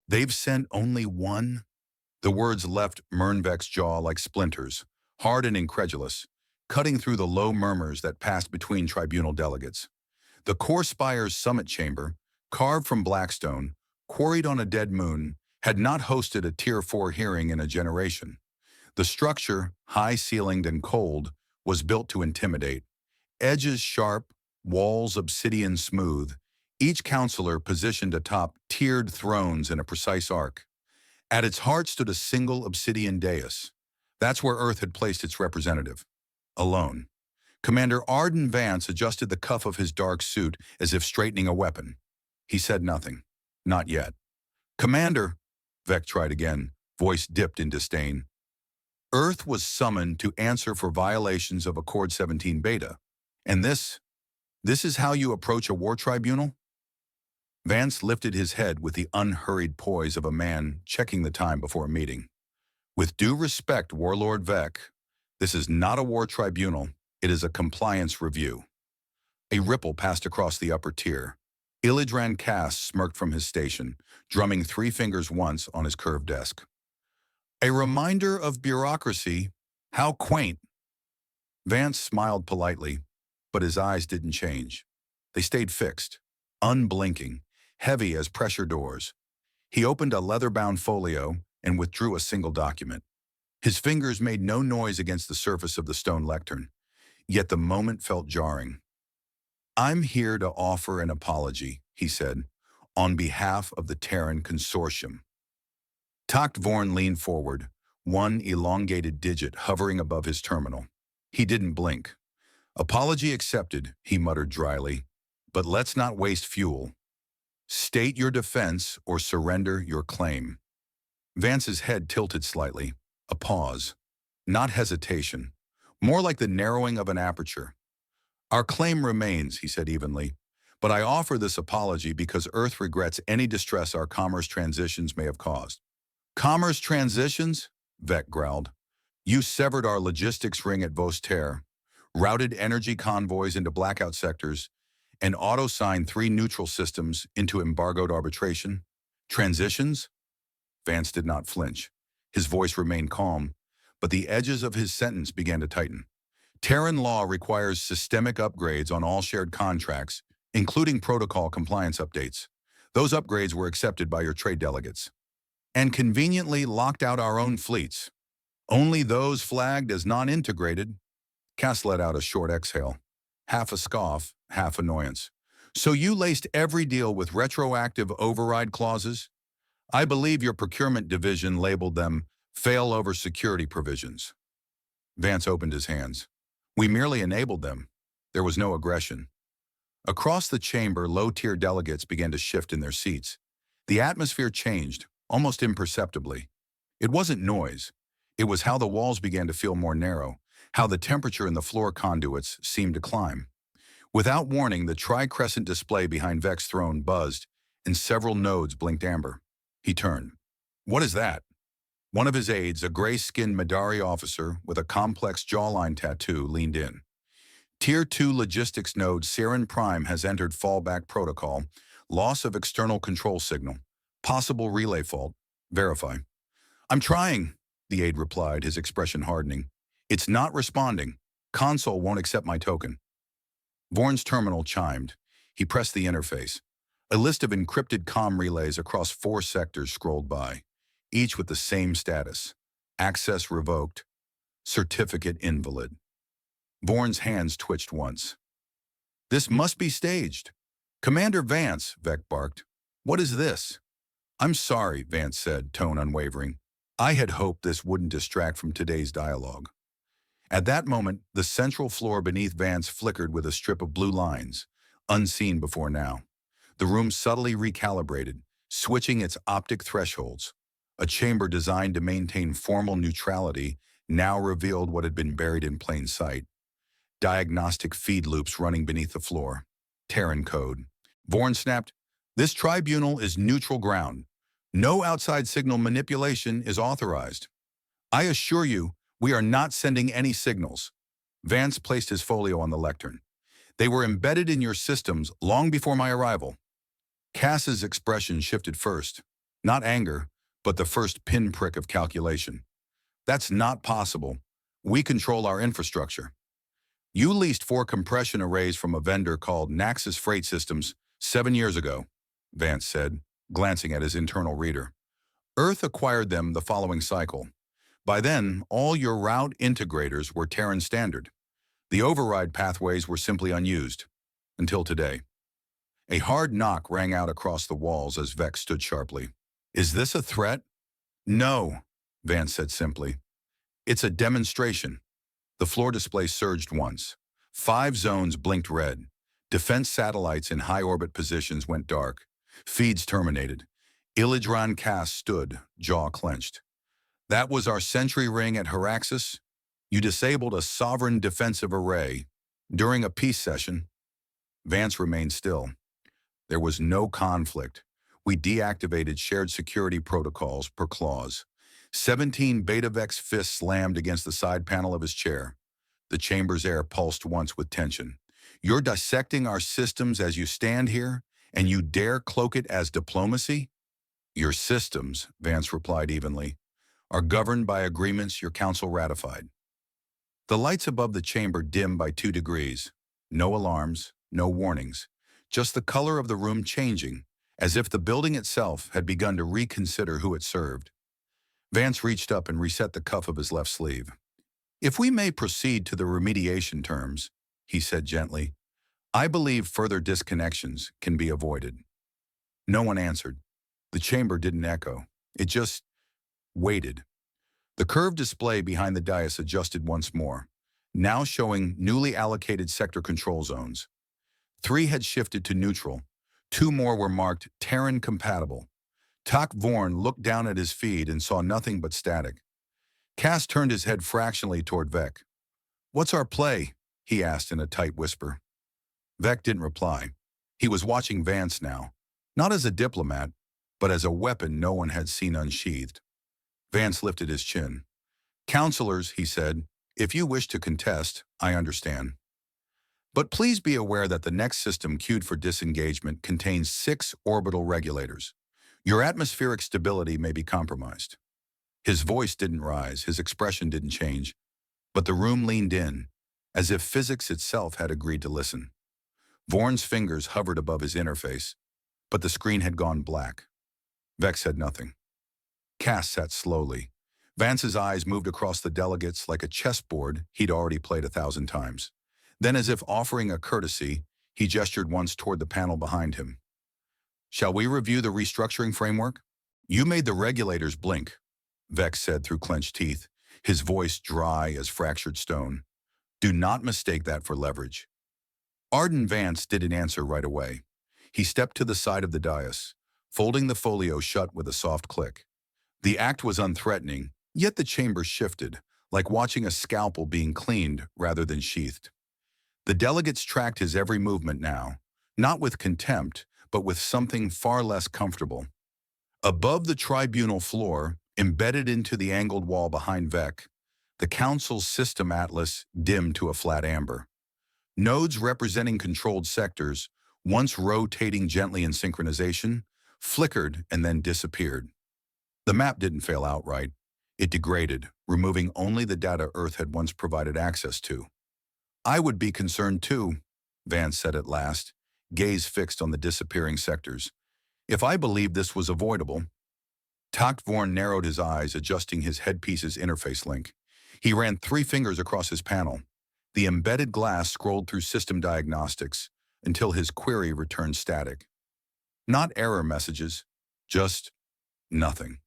They've sent only one? The words left Mernvek's jaw like splinters, hard and incredulous, cutting through the low murmurs that passed between tribunal delegates. The core spire's summit chamber, carved from blackstone, quarried on a dead moon, had not hosted a Tier 4 hearing in a generation. The structure, high-ceilinged and cold, was built to intimidate. Edges sharp, walls obsidian smooth, each counselor positioned atop tiered thrones in a precise arc. At its heart stood a single obsidian dais. That's where Earth had placed its representative. Alone. Commander Arden Vance adjusted the cuff of his dark suit as if straightening a weapon. He said nothing. Not yet. Commander, Vec tried again, voice dipped in disdain. Earth was summoned to answer for violations of Accord 17 Beta. And this is how you approach a war tribunal? Vance lifted his head with the unhurried poise of a man checking the time before a meeting. With due respect, Warlord Vec, this is not a war tribunal, it is a compliance review. A ripple passed across the upper tier. Ilidran Cass smirked from his station, drumming 3 fingers once on his curved desk. A reminder of bureaucracy, how quaint. Vance smiled politely, but his eyes didn't change. They stayed fixed, unblinking, heavy as pressure doors. He opened a leather-bound folio and withdrew a single document. His fingers made no noise against the surface of the stone lectern, yet the moment felt jarring. I'm here to offer an apology, he said, on behalf of the Terran Consortium. Tact Vorn leaned forward, one elongated digit hovering above his terminal. He didn't blink. Apology accepted, he muttered dryly, but let's not waste fuel. State your defense or surrender your claim. Vance's head tilted slightly, a pause. Not hesitation, more like the narrowing of an aperture. Our claim remains, he said evenly, but I offer this apology because Earth regrets any distress our commerce transitions may have caused. Commerce transitions? Vec growled. You severed our logistics ring at Vostere, routed energy convoys into blackout sectors, and auto-signed 3 neutral systems into embargoed arbitration. Transitions? Vance did not flinch. His voice remained calm, but the edges of his sentence began to tighten. Terran law requires systemic upgrades on all shared contracts, including protocol compliance updates. Those upgrades were accepted by your trade delegates. And conveniently locked out our own fleets. Only those flagged as non-integrated. Cass let out a short exhale, half a scoff, half annoyance. So you laced every deal with retroactive override clauses? I believe your procurement division labeled them failover security provisions. Vance opened his hands. We merely enabled them. There was no aggression. Across the chamber, low-tier delegates began to shift in their seats. The atmosphere changed, almost imperceptibly. It wasn't noise. It was how the walls began to feel more narrow, how the temperature in the floor conduits seemed to climb. Without warning, the tri-crescent display behind Vec's throne buzzed, and several nodes blinked amber. He turned. What is that? One of his aides, a gray-skinned Madari officer with a complex jawline tattoo, leaned in. Tier 2 logistics node Saren Prime has entered fallback protocol. Loss of external control signal. Possible relay fault. Verify. I'm trying, the aide replied, his expression hardening. It's not responding. Console won't accept my token. Vorn's terminal chimed. He pressed the interface. A list of encrypted comm relays across 4 sectors scrolled by, each with the same status. Access revoked. Certificate invalid. Vorn's hands twitched once. This must be staged. Commander Vance, Vec barked. What is this? I'm sorry, Vance said, tone unwavering. I had hoped this wouldn't distract from today's dialogue. At that moment, the central floor beneath Vance flickered with a strip of blue lines, unseen before now. The room subtly recalibrated, switching its optic thresholds. A chamber designed to maintain formal neutrality now revealed what had been buried in plain sight. Diagnostic feed loops running beneath the floor. Terran code. Vorn snapped, This tribunal is neutral ground. No outside signal manipulation is authorized. I assure you, we are not sending any signals. Vance placed his folio on the lectern. They were embedded in your systems long before my arrival. Cass's expression shifted first. Not anger, but the first pinprick of calculation. That's not possible. We control our infrastructure. You leased 4 compression arrays from a vendor called Naxos Freight Systems 7 years ago, Vance said, glancing at his internal reader. Earth acquired them the following cycle. By then, all your route integrators were Terran standard. The override pathways were simply unused. Until today. A hard knock rang out across the walls as Vex stood sharply. Is this a threat? No, Vance said simply. It's a demonstration. The floor display surged once. 5 zones blinked red. Defense satellites in high-orbit positions went dark. Feeds terminated. Ilidran Cass stood, jaw clenched. That was our sentry ring at Haraxis? You disabled a sovereign defensive array during a peace session. Vance remained still. There was no conflict. We deactivated shared security protocols per clause. 17 Beta-Vex fists slammed against the side panel of his chair. The chamber's air pulsed once with tension. You're dissecting our systems as you stand here, and you dare cloak it as diplomacy? Your systems, Vance replied evenly, are governed by agreements your council ratified. The lights above the chamber dimmed by 2 degrees. No alarms, no warnings. Just the color of the room changing, as if the building itself had begun to reconsider who it served. Vance reached up and reset the cuff of his left sleeve. If we may proceed to the remediation terms, he said gently, I believe further disconnections can be avoided. No one answered. The chamber didn't echo. It just waited. The curved display behind the dais adjusted once more, now showing newly allocated sector control zones. 3 had shifted to neutral. 2 more were marked Terran compatible. Tak Vorn looked down at his feed and saw nothing but static. Cass turned his head fractionally toward Vec. What's our play? He asked in a tight whisper. Vec didn't reply. He was watching Vance now, not as a diplomat, but as a weapon no one had seen unsheathed. Vance lifted his chin. Counselors, he said, if you wish to contest, I understand. But please be aware that the next system queued for disengagement contains 6 orbital regulators. Your atmospheric stability may be compromised. His voice didn't rise, his expression didn't change, but the room leaned in, as if physics itself had agreed to listen. Vorn's fingers hovered above his interface, but the screen had gone black. Vex said nothing. Cass sat slowly. Vance's eyes moved across the delegates like a chessboard he'd already played 1,000 times. Then, as if offering a courtesy, he gestured once toward the panel behind him. Shall we review the restructuring framework? You made the regulators blink, Vex said through clenched teeth, his voice dry as fractured stone. Do not mistake that for leverage. Arden Vance didn't answer right away. He stepped to the side of the dais, folding the folio shut with a soft click. The act was unthreatening, yet the chamber shifted, like watching a scalpel being cleaned rather than sheathed. The delegates tracked his every movement now, not with contempt, but with something far less comfortable. Above the tribunal floor, embedded into the angled wall behind Vec, the council's system atlas dimmed to a flat amber. Nodes representing controlled sectors, once rotating gently in synchronization, flickered and then disappeared. The map didn't fail outright. It degraded, removing only the data Earth had once provided access to. I would be concerned too, Vance said at last, gaze fixed on the disappearing sectors. If I believed this was avoidable. Tak Vorn narrowed his eyes, adjusting his headpiece's interface link. He ran 3 fingers across his panel. The embedded glass scrolled through system diagnostics until his query returned static. Not error messages, just nothing.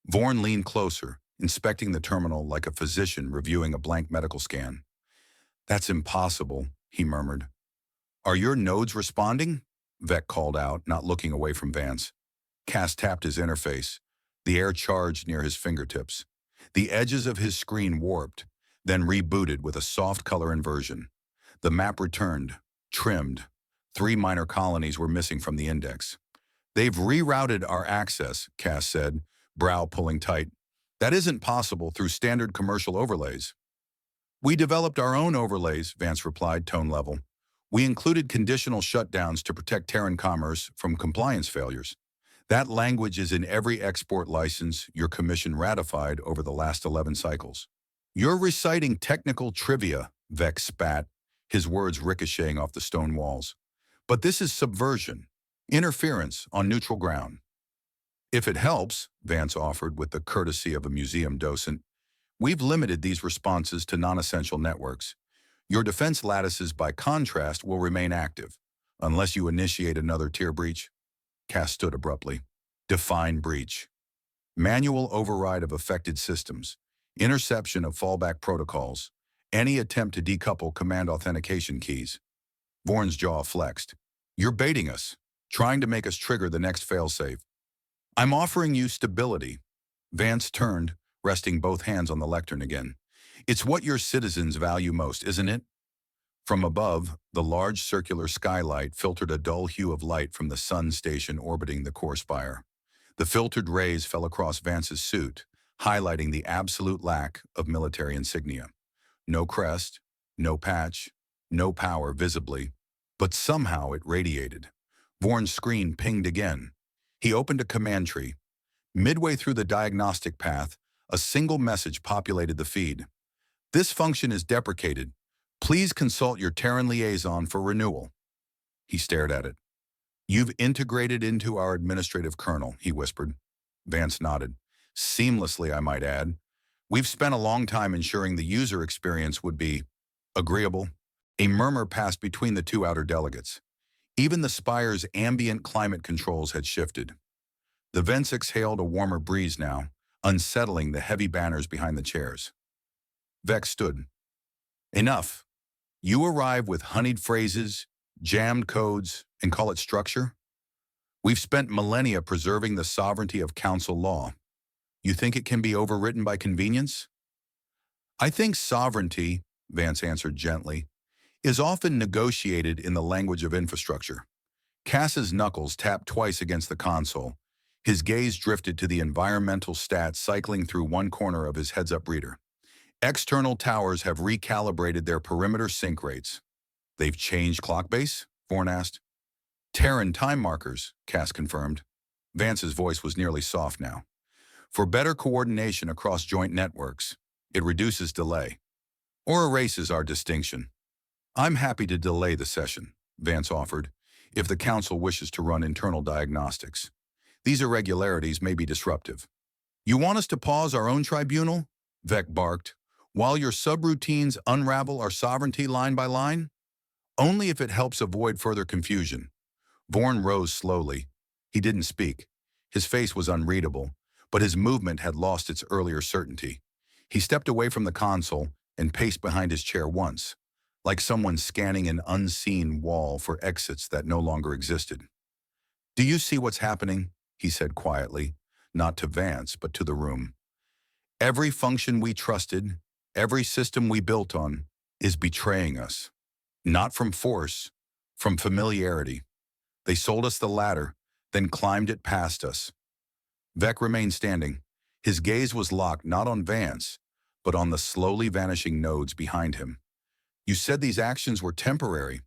Vorn leaned closer, inspecting the terminal like a physician reviewing a blank medical scan. That's impossible, he murmured. Are your nodes responding? Vec called out, not looking away from Vance. Cass tapped his interface. The air charged near his fingertips. The edges of his screen warped, then rebooted with a soft color inversion. The map returned, trimmed. 3 minor colonies were missing from the index. They've rerouted our access, Cass said, brow pulling tight. That isn't possible through standard commercial overlays. We developed our own overlays, Vance replied, tone level. We included conditional shutdowns to protect Terran commerce from compliance failures. That language is in every export license your commission ratified over the last 11 cycles. You're reciting technical trivia, Vex spat, his words ricocheting off the stone walls. But this is subversion, interference on neutral ground. If it helps, Vance offered with the courtesy of a museum docent, we've limited these responses to non-essential networks. Your defense lattices, by contrast, will remain active, unless you initiate another tier breach. Cass stood abruptly. Define breach. Manual override of affected systems, interception of fallback protocols, any attempt to decouple command authentication keys. Vorn's jaw flexed. You're baiting us, trying to make us trigger the next failsafe. I'm offering you stability. Vance turned, resting both hands on the lectern again. It's what your citizens value most, isn't it? From above, the large circular skylight filtered a dull hue of light from the sun station orbiting the core spire. The filtered rays fell across Vance's suit, highlighting the absolute lack of military insignia. No crest, no patch, no power visibly, but somehow it radiated. Vorn's screen pinged again. He opened a command tree. Midway through the diagnostic path, a single message populated the feed. This function is deprecated. Please consult your Terran liaison for renewal. He stared at it. You've integrated into our administrative kernel, he whispered. Vance nodded. Seamlessly, I might add. We've spent a long time ensuring the user experience would be agreeable. A murmur passed between the two outer delegates. Even the spire's ambient climate controls had shifted. The vents exhaled a warmer breeze now, unsettling the heavy banners behind the chairs. Vex stood. Enough. You arrive with honeyed phrases, jammed codes, and call it structure? We've spent millennia preserving the sovereignty of council law. You think it can be overwritten by convenience? I think sovereignty, Vance answered gently, is often negotiated in the language of infrastructure. Cass's knuckles tapped twice against the console. His gaze drifted to the environmental stats cycling through one corner of his heads-up reader. External towers have recalibrated their perimeter sync rates. They've changed clock base? Vorn asked. Terran time markers, Cass confirmed. Vance's voice was nearly soft now. For better coordination across joint networks, it reduces delay, or erases our distinction. I'm happy to delay the session, Vance offered, if the Council wishes to run internal diagnostics. These irregularities may be disruptive. You want us to pause our own tribunal? Vec barked. While your subroutines unravel our sovereignty line by line? Only if it helps avoid further confusion. Vorn rose slowly. He didn't speak. His face was unreadable, but his movement had lost its earlier certainty. He stepped away from the console and paced behind his chair once, like someone scanning an unseen wall for exits that no longer existed. Do you see what's happening? He said quietly, not to Vance, but to the room. Every function we trusted, every system we built on, is betraying us. Not from force, from familiarity. They sold us the ladder, then climbed it past us. Vec remained standing. His gaze was locked not on Vance, but on the slowly vanishing nodes behind him. You said these actions were temporary.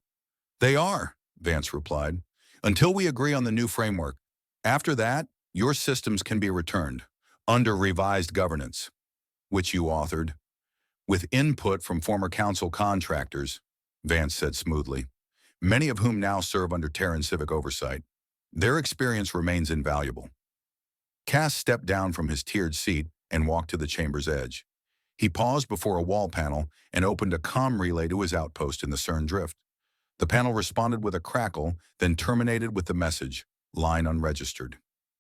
They are, Vance replied, until we agree on the new framework. After that, your systems can be returned, under revised governance, which you authored, with input from former council contractors, Vance said smoothly, many of whom now serve under Terran civic oversight. Their experience remains invaluable. Cass stepped down from his tiered seat and walked to the chamber's edge. He paused before a wall panel and opened a comm relay to his outpost in the CERN drift. The panel responded with a crackle, then terminated with the message, line unregistered.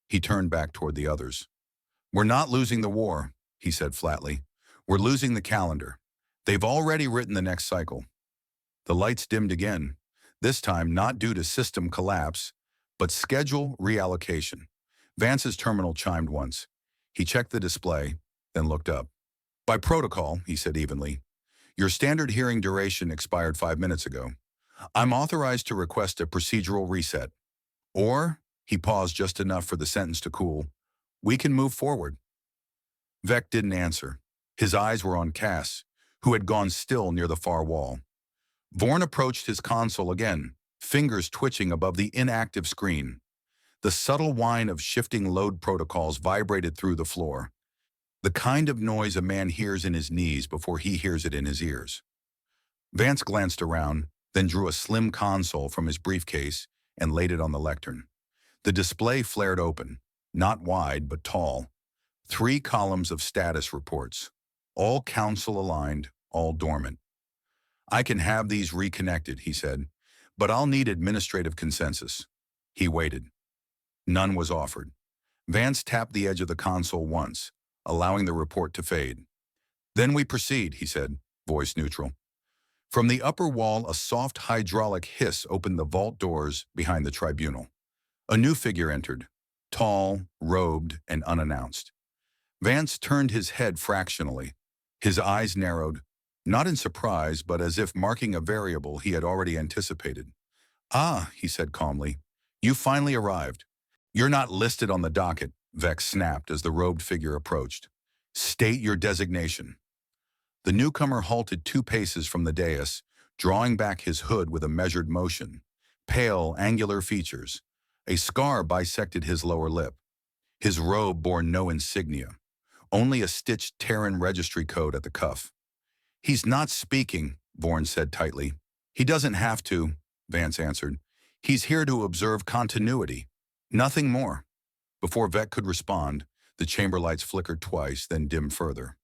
He turned back toward the others. We're not losing the war, he said flatly. We're losing the calendar. They've already written the next cycle. The lights dimmed again, this time not due to system collapse, but schedule reallocation. Vance's terminal chimed once. He checked the display, then looked up. By protocol, he said evenly, your standard hearing duration expired 5 minutes ago. I'm authorized to request a procedural reset. Or, he paused just enough for the sentence to cool, we can move forward. Vec didn't answer. His eyes were on Cass, who had gone still near the far wall. Vorn approached his console again, fingers twitching above the inactive screen. The subtle whine of shifting load protocols vibrated through the floor, the kind of noise a man hears in his knees before he hears it in his ears. Vance glanced around, then drew a slim console from his briefcase and laid it on the lectern. The display flared open, not wide but tall. 3 columns of status reports, all council-aligned, all dormant. "I can have these reconnected," he said, "but I'll need administrative consensus." He waited. None was offered. Vance tapped the edge of the console once, allowing the report to fade. "Then we proceed," he said, voice neutral. From the upper wall, a soft hydraulic hiss opened the vault doors behind the tribunal. A new figure entered, tall, robed, and unannounced. Vance turned his head fractionally. His eyes narrowed, not in surprise, but as if marking a variable he had already anticipated. "Ah," he said calmly, "you finally arrived." "You're not listed on the docket," Vex snapped as the robed figure approached. "State your designation." The newcomer halted 2 paces from the dais, drawing back his hood with a measured motion. Pale, angular features. A scar bisected his lower lip. His robe bore no insignia, only a stitched Terran registry code at the cuff. "He's not speaking," Vorn said tightly. "He doesn't have to," Vance answered. "He's here to observe continuity. Nothing more." Before Vec could respond, the chamber lights flickered twice, then dimmed further.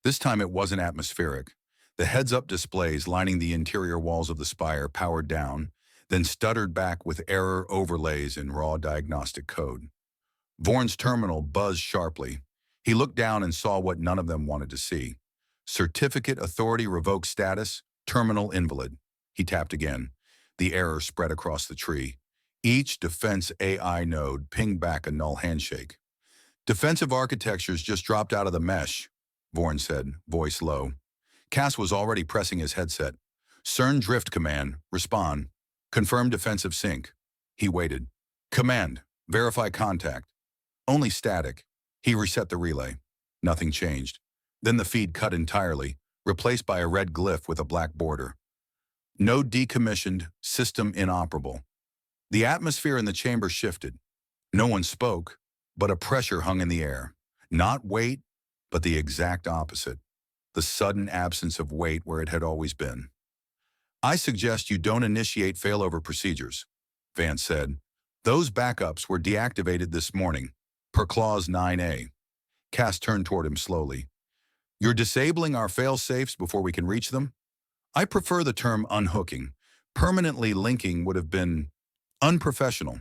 This time it wasn't atmospheric. The heads-up displays lining the interior walls of the spire powered down, then stuttered back with error overlays in raw diagnostic code. Vorn's terminal buzzed sharply. He looked down and saw what none of them wanted to see. Certificate Authority Revoked Status, Terminal Invalid. He tapped again. The error spread across the tree. Each defense AI node pinged back a null handshake. "Defensive architectures just dropped out of the mesh," Vorn said, voice low. Cass was already pressing his headset. "CERN Drift Command, respond. Confirm defensive sync." He waited. "Command, verify contact." Only static. He reset the relay. Nothing changed. Then the feed cut entirely, replaced by a red glyph with a black border. "Node decommissioned, system inoperable." The atmosphere in the chamber shifted. No one spoke, but a pressure hung in the air. Not weight, but the exact opposite. The sudden absence of weight where it had always been. "I suggest you don't initiate failover procedures," Vance said. "Those backups were deactivated this morning, per Clause 9A. Cass turned toward him slowly. "You're disabling our failsafes before we can reach them?" "I prefer the term unhooking. Permanently linking would have been unprofessional."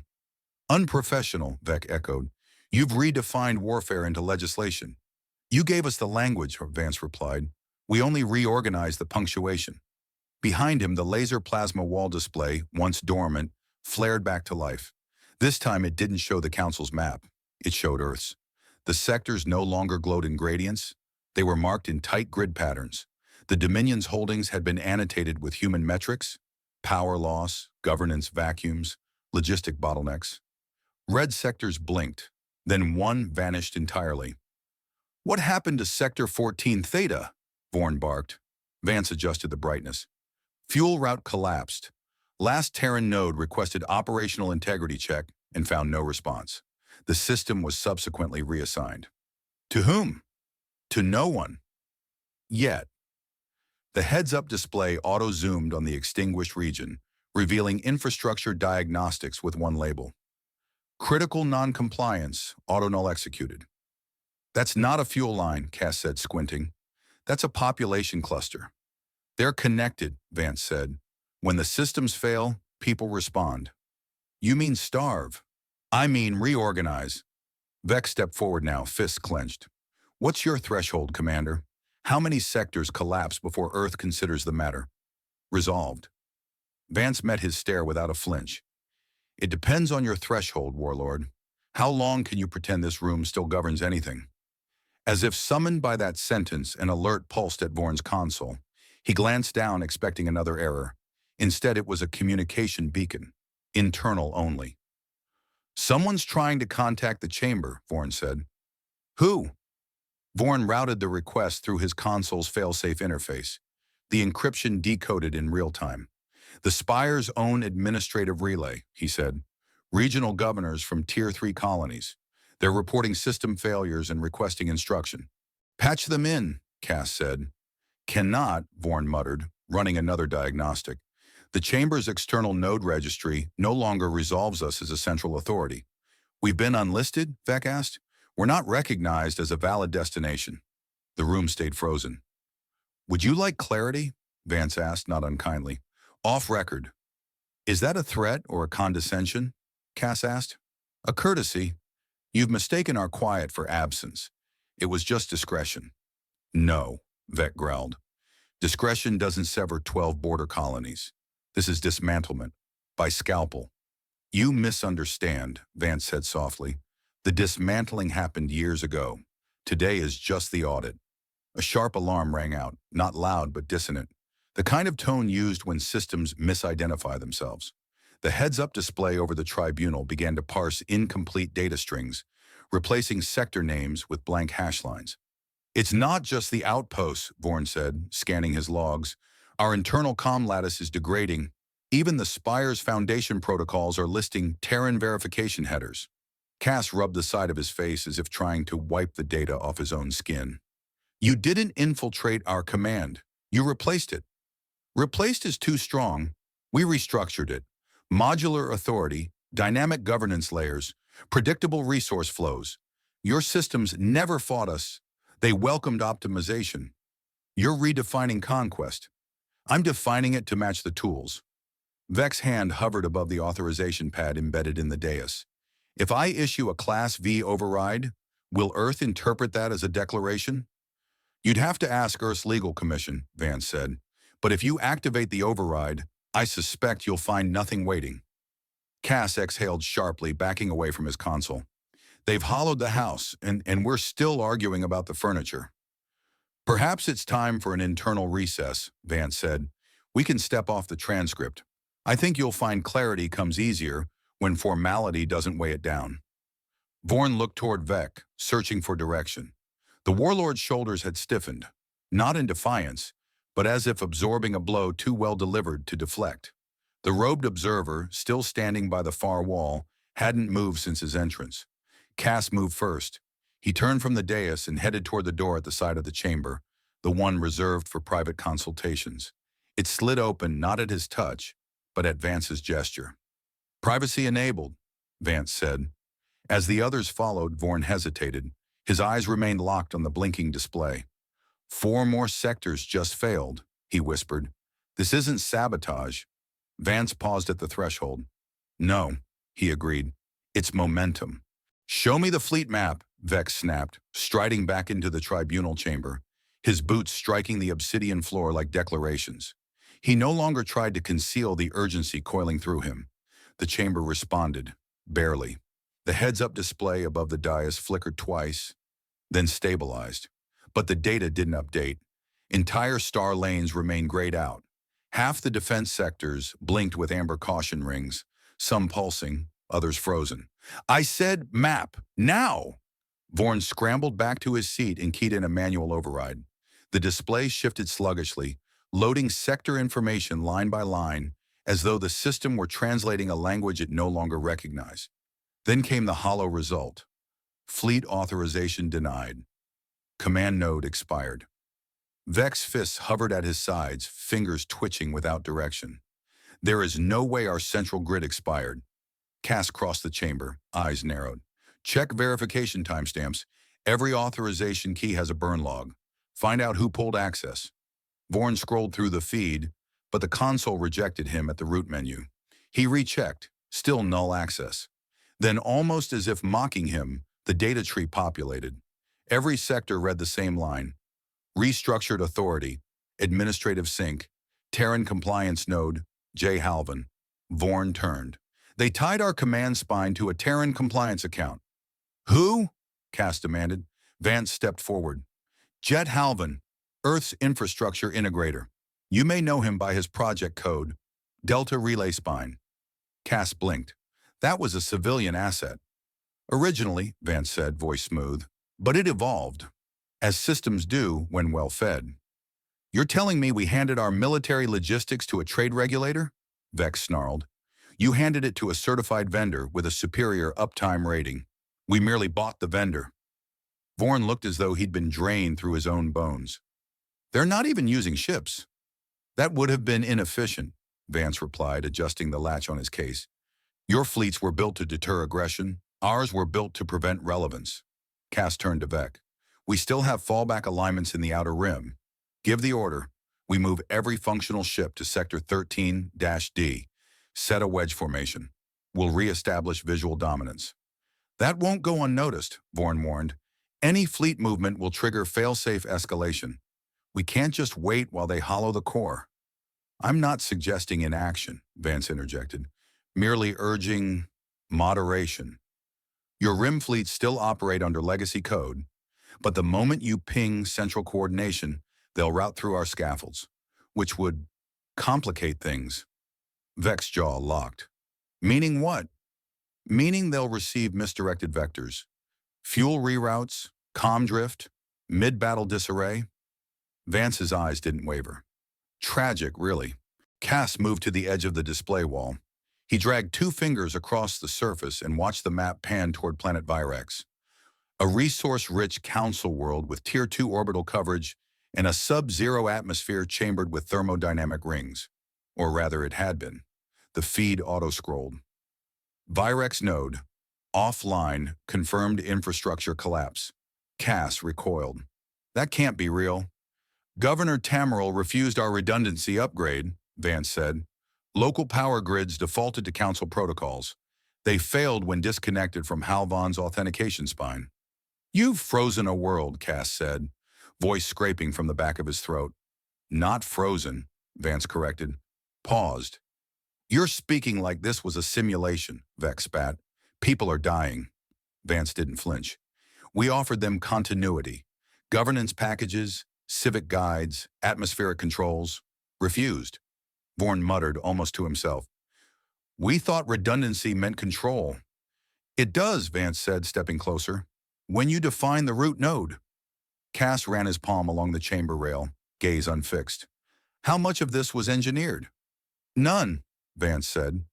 "Unprofessional," Vec echoed. "You've redefined warfare into legislation." "You gave us the language," Vance replied. "We only reorganized the punctuation." Behind him, the laser plasma wall display, once dormant, flared back to life. This time it didn't show the Council's map. It showed Earth's. The sectors no longer glowed in gradients. They were marked in tight grid patterns. The Dominion's holdings had been annotated with human metrics, power loss, governance vacuums, logistic bottlenecks. Red sectors blinked, then one vanished entirely. "What happened to Sector 14 Theta?" Vorn barked. Vance adjusted the brightness. "Fuel route collapsed. Last Terran node requested operational integrity check and found no response. The system was subsequently reassigned." "To whom?" "To no one. Yet." The heads-up display auto-zoomed on the extinguished region, revealing infrastructure diagnostics with one label. "Critical non-compliance, auto-null executed." "That's not a fuel line," Cass said, squinting. "That's a population cluster." "They're connected," Vance said. "When the systems fail, people respond." "You mean starve?" "I mean reorganize." Vex stepped forward now, fists clenched. "What's your threshold, Commander? How many sectors collapse before Earth considers the matter?" "Resolved." Vance met his stare without a flinch. "It depends on your threshold, Warlord. How long can you pretend this room still governs anything?" As if summoned by that sentence, an alert pulsed at Vorn's console. He glanced down, expecting another error. Instead, it was a communication beacon. Internal only. "Someone's trying to contact the chamber," Vorn said. "Who?" Vorn routed the request through his console's failsafe interface. The encryption decoded in real time. "The Spire's own administrative relay," he said. Regional governors from Tier 3 colonies. They're reporting system failures and requesting instruction. Patch them in, Cass said. Cannot, Vorn muttered, running another diagnostic. The Chamber's external node registry no longer resolves us as a central authority. We've been unlisted, Vec asked. We're not recognized as a valid destination. The room stayed frozen. Would you like clarity? Vance asked, not unkindly. Off record. Is that a threat or a condescension? Cass asked. A courtesy. You've mistaken our quiet for absence. It was just discretion. No, Vec growled. Discretion doesn't sever 12 border colonies. This is dismantlement. By scalpel. You misunderstand, Vance said softly. The dismantling happened years ago. Today is just the audit. A sharp alarm rang out, not loud but dissonant. The kind of tone used when systems misidentify themselves. The heads-up display over the tribunal began to parse incomplete data strings, replacing sector names with blank hash lines. It's not just the outposts, Vorn said, scanning his logs. Our internal comm lattice is degrading. Even the Spire's foundation protocols are listing Terran verification headers. Cass rubbed the side of his face as if trying to wipe the data off his own skin. You didn't infiltrate our command. You replaced it. Replaced is too strong. We restructured it. Modular authority, dynamic governance layers, predictable resource flows. Your systems never fought us. They welcomed optimization. You're redefining conquest. I'm defining it to match the tools. Vec's hand hovered above the authorization pad embedded in the dais. If I issue a Class V override, will Earth interpret that as a declaration? You'd have to ask Earth's legal commission, Vance said. But if you activate the override, I suspect you'll find nothing waiting. Cass exhaled sharply, backing away from his console. They've hollowed the house, and we're still arguing about the furniture. Perhaps it's time for an internal recess, Vance said. We can step off the transcript. I think you'll find clarity comes easier when formality doesn't weigh it down. Vorn looked toward Vec, searching for direction. The warlord's shoulders had stiffened, not in defiance, but as if absorbing a blow too well delivered to deflect. The robed observer, still standing by the far wall, hadn't moved since his entrance. Cass moved first. He turned from the dais and headed toward the door at the side of the chamber, the one reserved for private consultations. It slid open not at his touch, but at Vance's gesture. Privacy enabled, Vance said. As the others followed, Vorn hesitated. His eyes remained locked on the blinking display. 4 more sectors just failed, he whispered. This isn't sabotage. Vance paused at the threshold. No, he agreed. It's momentum. Show me the fleet map, Vex snapped, striding back into the tribunal chamber, his boots striking the obsidian floor like declarations. He no longer tried to conceal the urgency coiling through him. The chamber responded, barely. The heads-up display above the dais flickered twice, then stabilized. But the data didn't update. Entire star lanes remained grayed out. Half the defense sectors blinked with amber caution rings, some pulsing, others frozen. I said map, now! Vorn scrambled back to his seat and keyed in a manual override. The display shifted sluggishly, loading sector information line by line, as though the system were translating a language it no longer recognized. Then came the hollow result. Fleet authorization denied. Command node expired. Vec's fists hovered at his sides, fingers twitching without direction. There is no way our central grid expired. Cass crossed the chamber, eyes narrowed. Check verification timestamps. Every authorization key has a burn log. Find out who pulled access. Vorn scrolled through the feed, but the console rejected him at the root menu. He rechecked, still null access. Then, almost as if mocking him, the data tree populated. Every sector read the same line. Restructured authority, administrative sync, Terran compliance node, J. Halvin. Vorn turned. They tied our command spine to a Terran compliance account. Who? Cass demanded. Vance stepped forward. Jet Halvin, Earth's infrastructure integrator. You may know him by his project code, Delta Relay Spine. Cass blinked. That was a civilian asset. Originally, Vance said, voice smooth, but it evolved, as systems do when well fed. You're telling me we handed our military logistics to a trade regulator? Vex snarled. You handed it to a certified vendor with a superior uptime rating. We merely bought the vendor. Vorn looked as though he'd been drained through his own bones. They're not even using ships. That would have been inefficient, Vance replied, adjusting the latch on his case. Your fleets were built to deter aggression. Ours were built to prevent relevance. Cass turned to Vec. We still have fallback alignments in the outer rim. Give the order. We move every functional ship to Sector 13-D. Set a wedge formation. We'll re-establish visual dominance. That won't go unnoticed, Vorn warned. Any fleet movement will trigger failsafe escalation. We can't just wait while they hollow the core. I'm not suggesting inaction, Vance interjected, merely urging moderation. Your rim fleets still operate under legacy code, but the moment you ping central coordination, they'll route through our scaffolds, which would complicate things. Vec's jaw locked. Meaning what? Meaning they'll receive misdirected vectors, fuel reroutes, comm drift, mid-battle disarray. Vance's eyes didn't waver. Tragic, really. Cass moved to the edge of the display wall. He dragged 2 fingers across the surface and watched the map pan toward planet Virex. A resource-rich council world with Tier 2 orbital coverage and a sub-zero atmosphere chambered with thermodynamic rings. Or rather, it had been. The feed auto-scrolled. Virex node. Offline, confirmed infrastructure collapse. Cass recoiled. That can't be real. Governor Tamaral refused our redundancy upgrade, Vance said. Local power grids defaulted to council protocols. They failed when disconnected from Halvan's authentication spine. You've frozen a world, Cass said, voice scraping from the back of his throat. Not frozen, Vance corrected. Paused. You're speaking like this was a simulation, Vex spat. People are dying. Vance didn't flinch. We offered them continuity. Governance packages, civic guides, atmospheric controls. Refused. Vorn muttered almost to himself. We thought redundancy meant control. It does, Vance said, stepping closer. When you define the root node. Cass ran his palm along the chamber rail, gaze unfixed. How much of this was engineered? None, Vance said.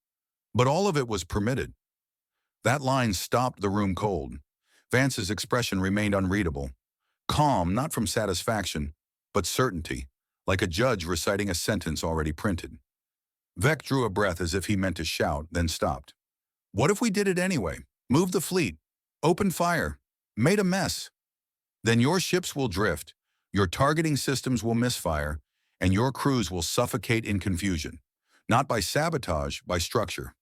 But all of it was permitted. That line stopped the room cold. Vance's expression remained unreadable. Calm, not from satisfaction, but certainty, like a judge reciting a sentence already printed. Vec drew a breath as if he meant to shout, then stopped. What if we did it anyway? Moved the fleet, opened fire, made a mess. Then your ships will drift, your targeting systems will misfire, and your crews will suffocate in confusion. Not by sabotage, by structure.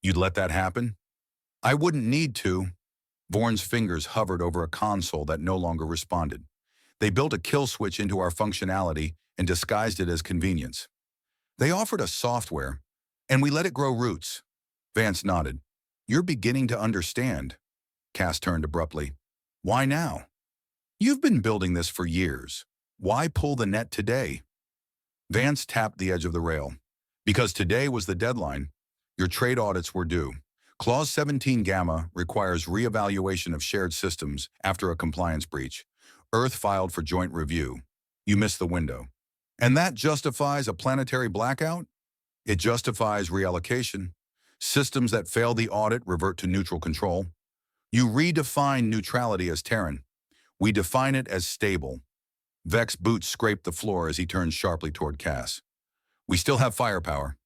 You'd let that happen? I wouldn't need to. Vorn's fingers hovered over a console that no longer responded. They built a kill switch into our functionality and disguised it as convenience. They offered us software, and we let it grow roots. Vance nodded. You're beginning to understand. Cass turned abruptly. Why now? You've been building this for years. Why pull the net today? Vance tapped the edge of the rail. Because today was the deadline. Your trade audits were due. Clause 17 Gamma requires reevaluation of shared systems after a compliance breach. Earth filed for joint review. You missed the window. And that justifies a planetary blackout? It justifies reallocation. Systems that fail the audit revert to neutral control. You redefine neutrality as Terran. We define it as stable. Vec's boots scraped the floor as he turned sharply toward Cass. We still have firepower.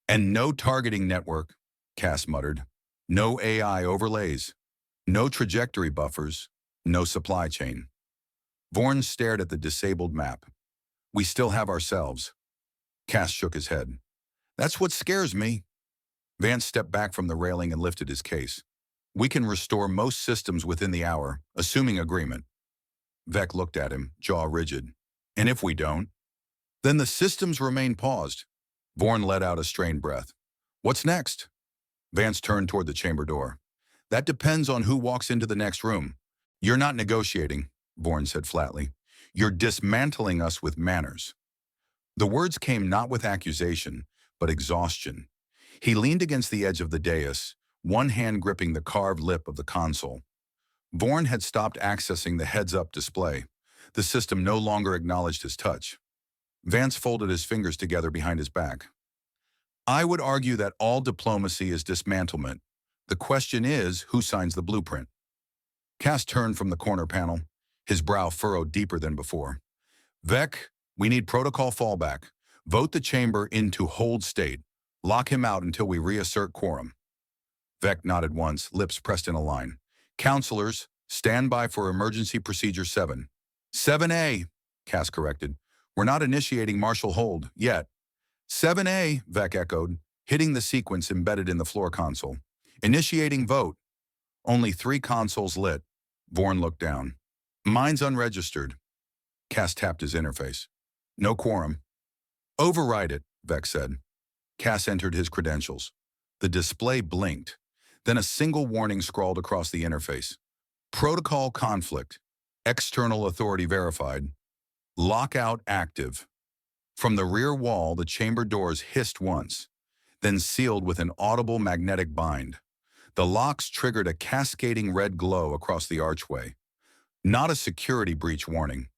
And no targeting network, Cass muttered. No AI overlays. No trajectory buffers. No supply chain. Vorn stared at the disabled map. We still have ourselves. Cass shook his head. That's what scares me. Vance stepped back from the railing and lifted his case. We can restore most systems within the hour, assuming agreement. Vec looked at him, jaw rigid. And if we don't? Then the systems remain paused. Vorn let out a strained breath. What's next? Vance turned toward the chamber door. That depends on who walks into the next room. You're not negotiating, Vorn said flatly. You're dismantling us with manners. The words came not with accusation, but exhaustion. He leaned against the edge of the dais, one hand gripping the carved lip of the console. Vorn had stopped accessing the heads-up display. The system no longer acknowledged his touch. Vance folded his fingers together behind his back. I would argue that all diplomacy is dismantlement. The question is, who signs the blueprint? Cass turned from the corner panel, his brow furrowed deeper than before. Vec, we need protocol fallback. Vote the chamber into hold state. Lock him out until we reassert quorum. Vec nodded once, lips pressed in a line. Counselors, stand by for emergency procedure 7. 7A, Cass corrected. We're not initiating martial hold yet. 7A, Vec echoed, hitting the sequence embedded in the floor console. Initiating vote. Only 3 consoles lit. Vorn looked down. Mine's unregistered. Cass tapped his interface. No quorum. Override it, Vec said. Cass entered his credentials. The display blinked. Then a single warning scrawled across the interface. Protocol conflict. External authority verified. Lockout active. From the rear wall, the chamber doors hissed once, then sealed with an audible magnetic bind. The locks triggered a cascading red glow across the archway. Not a security breach warning.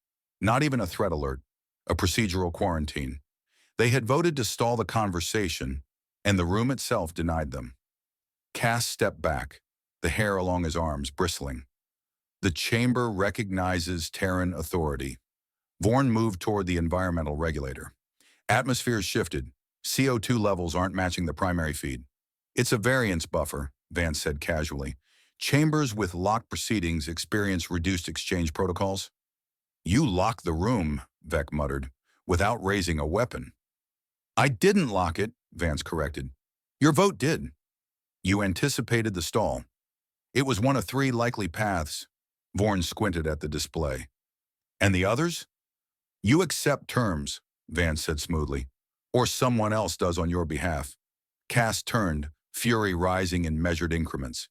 Not even a threat alert. A procedural quarantine. They had voted to stall the conversation, and the room itself denied them. Cass stepped back, the hair along his arms bristling. The chamber recognizes Terran authority. Vorn moved toward the environmental regulator. Atmosphere shifted. CO2 levels aren't matching the primary feed. It's a variance buffer, Vance said casually. Chambers with locked proceedings experience reduced exchange protocols. You locked the room, Vec muttered, without raising a weapon. I didn't lock it, Vance corrected. Your vote did. You anticipated the stall. It was one of 3 likely paths. Vorn squinted at the display. And the others? You accept terms, Vance said smoothly, or someone else does on your behalf. Cass turned, fury rising in measured increments.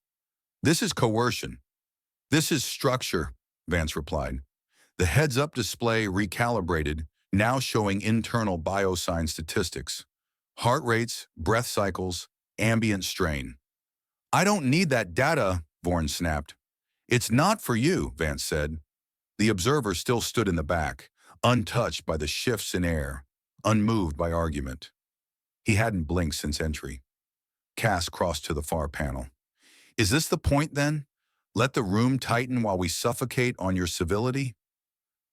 This is coercion. This is structure, Vance replied. The heads-up display recalibrated, now showing internal biosign statistics. Heart rates, breath cycles, ambient strain. I don't need that data, Vorn snapped. It's not for you, Vance said. The observer still stood in the back, untouched by the shifts in air, unmoved by argument. He hadn't blinked since entry. Cass crossed to the far panel. Is this the point, then? Let the room tighten while we suffocate on your civility?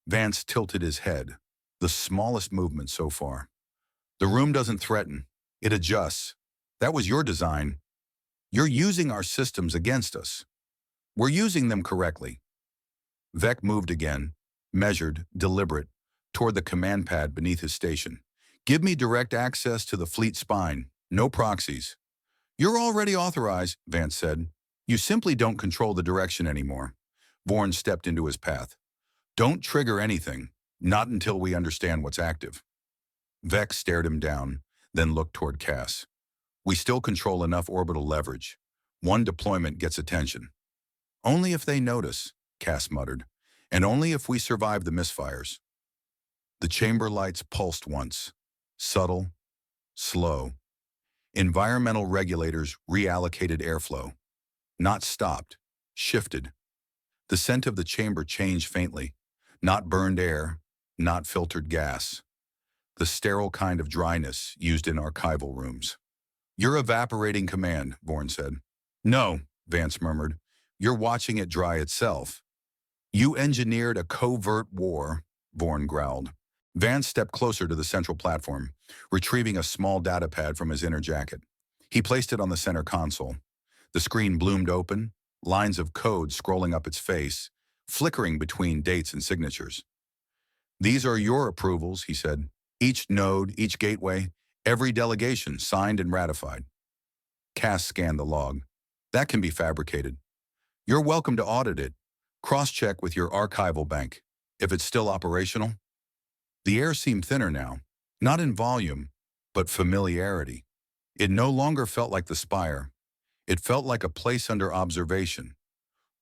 Vance tilted his head, the smallest movement so far. The room doesn't threaten. It adjusts. That was your design. You're using our systems against us. We're using them correctly. Vec moved again, measured, deliberate, toward the command pad beneath his station. Give me direct access to the fleet spine. No proxies. You're already authorized, Vance said. You simply don't control the direction anymore. Vorn stepped into his path. Don't trigger anything, not until we understand what's active. Vec stared him down, then looked toward Cass. We still control enough orbital leverage. One deployment gets attention. Only if they notice, Cass muttered, and only if we survive the misfires. The chamber lights pulsed once, subtle, slow. Environmental regulators reallocated airflow. Not stopped, shifted. The scent of the chamber changed faintly. Not burned air, not filtered gas. The sterile kind of dryness used in archival rooms. You're evaporating command, Vorn said. No, Vance murmured. You're watching it dry itself. You engineered a covert war, Vorn growled. Vance stepped closer to the central platform, retrieving a small data pad from his inner jacket. He placed it on the center console. The screen bloomed open, lines of code scrolling up its face, flickering between dates and signatures. These are your approvals, he said. Each node, each gateway, every delegation signed and ratified. Cass scanned the log. That can be fabricated. You're welcome to audit it. Cross-check with your archival bank, if it's still operational. The air seemed thinner now, not in volume, but familiarity. It no longer felt like the spire. It felt like a place under observation,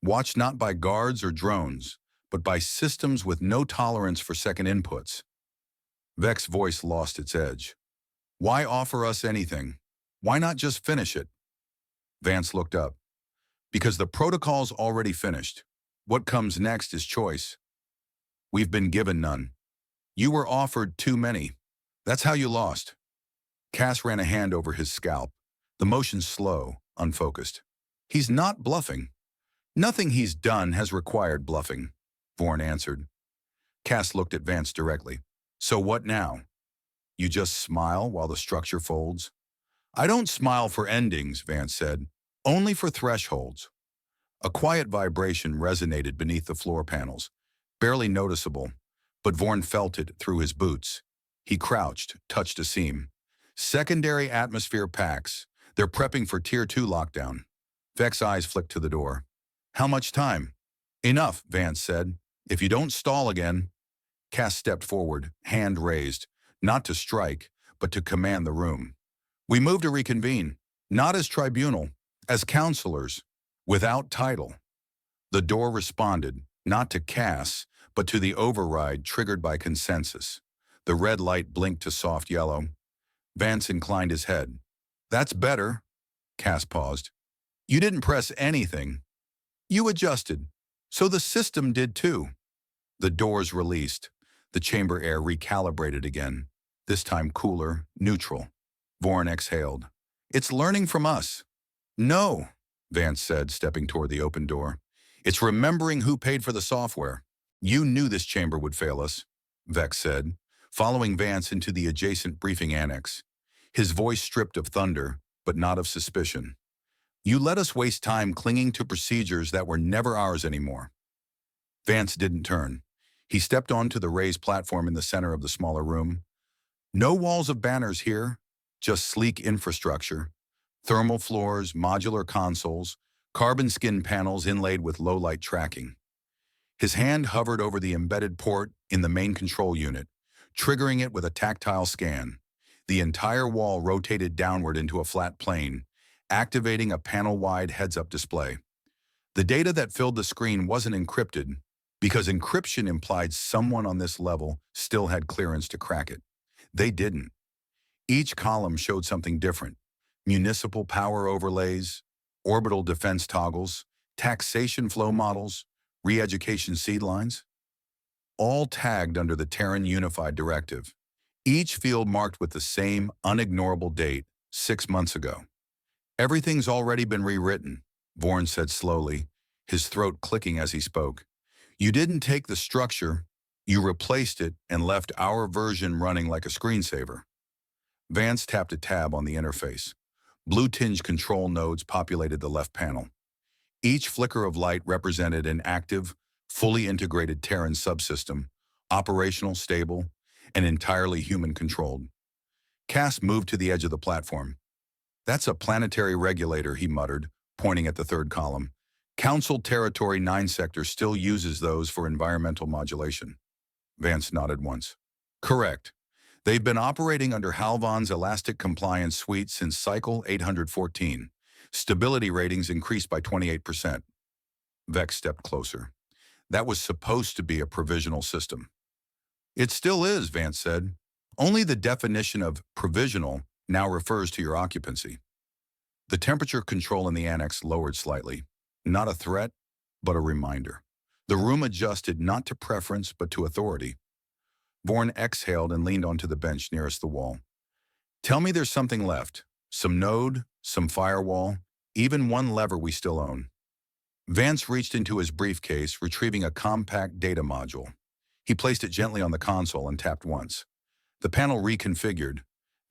watched not by guards or drones, but by systems with no tolerance for second inputs. Vec's voice lost its edge. Why offer us anything? Why not just finish it? Vance looked up. Because the protocol's already finished. What comes next is choice. We've been given none. You were offered too many. That's how you lost. Cass ran a hand over his scalp, the motion slow, unfocused. He's not bluffing. Nothing he's done has required bluffing, Vorn answered. Cass looked at Vance directly. So what now? You just smile while the structure folds? I don't smile for endings, Vance said. Only for thresholds. A quiet vibration resonated beneath the floor panels, barely noticeable, but Vorn felt it through his boots. He crouched, touched a seam. Secondary atmosphere packs. They're prepping for Tier 2 lockdown. Vex's eyes flicked to the door. How much time? Enough, Vance said. If you don't stall again. Cass stepped forward, hand raised, not to strike, but to command the room. We move to reconvene, not as tribunal, as counselors, without title. The door responded, not to Cass, but to the override triggered by consensus. The red light blinked to soft yellow. Vance inclined his head. That's better. Cass paused. You didn't press anything. You adjusted. So the system did too. The doors released. The chamber air recalibrated again, this time cooler, neutral. Vorn exhaled. It's learning from us. No, Vance said, stepping toward the open door. It's remembering who paid for the software. You knew this chamber would fail us, Vex said, following Vance into the adjacent briefing annex. His voice stripped of thunder, but not of suspicion. You let us waste time clinging to procedures that were never ours anymore. Vance didn't turn. He stepped onto the raised platform in the center of the smaller room. No walls of banners here, just sleek infrastructure. Thermal floors, modular consoles, carbon skin panels inlaid with low-light tracking. His hand hovered over the embedded port in the main control unit, triggering it with a tactile scan. The entire wall rotated downward into a flat plane, activating a panel-wide heads-up display. The data that filled the screen wasn't encrypted, because encryption implied someone on this level still had clearance to crack it. They didn't. Each column showed something different. Municipal power overlays, orbital defense toggles, taxation flow models, re-education seed lines. All tagged under the Terran Unified Directive. Each field marked with the same unignorable date, 6 months ago. Everything's already been rewritten, Vorn said slowly, his throat clicking as he spoke. You didn't take the structure, you replaced it and left our version running like a screensaver. Vance tapped a tab on the interface. Blue-tinged control nodes populated the left panel. Each flicker of light represented an active, fully integrated Terran subsystem, operational, stable, and entirely human-controlled. Cass moved to the edge of the platform. That's a planetary regulator, he muttered, pointing at the third column. Council Territory 9 Sector still uses those for environmental modulation. Vance nodded once. Correct. They've been operating under Halvan's Elastic Compliance Suite since Cycle 814. Stability ratings increased by 28%. Vex stepped closer. That was supposed to be a provisional system. It still is, Vance said. Only the definition of provisional now refers to your occupancy. The temperature control in the annex lowered slightly. Not a threat, but a reminder. The room adjusted not to preference, but to authority. Vorn exhaled and leaned onto the bench nearest the wall. Tell me there's something left. Some node, some firewall, even one lever we still own. Vance reached into his briefcase, retrieving a compact data module. He placed it gently on the console and tapped once. The panel reconfigured,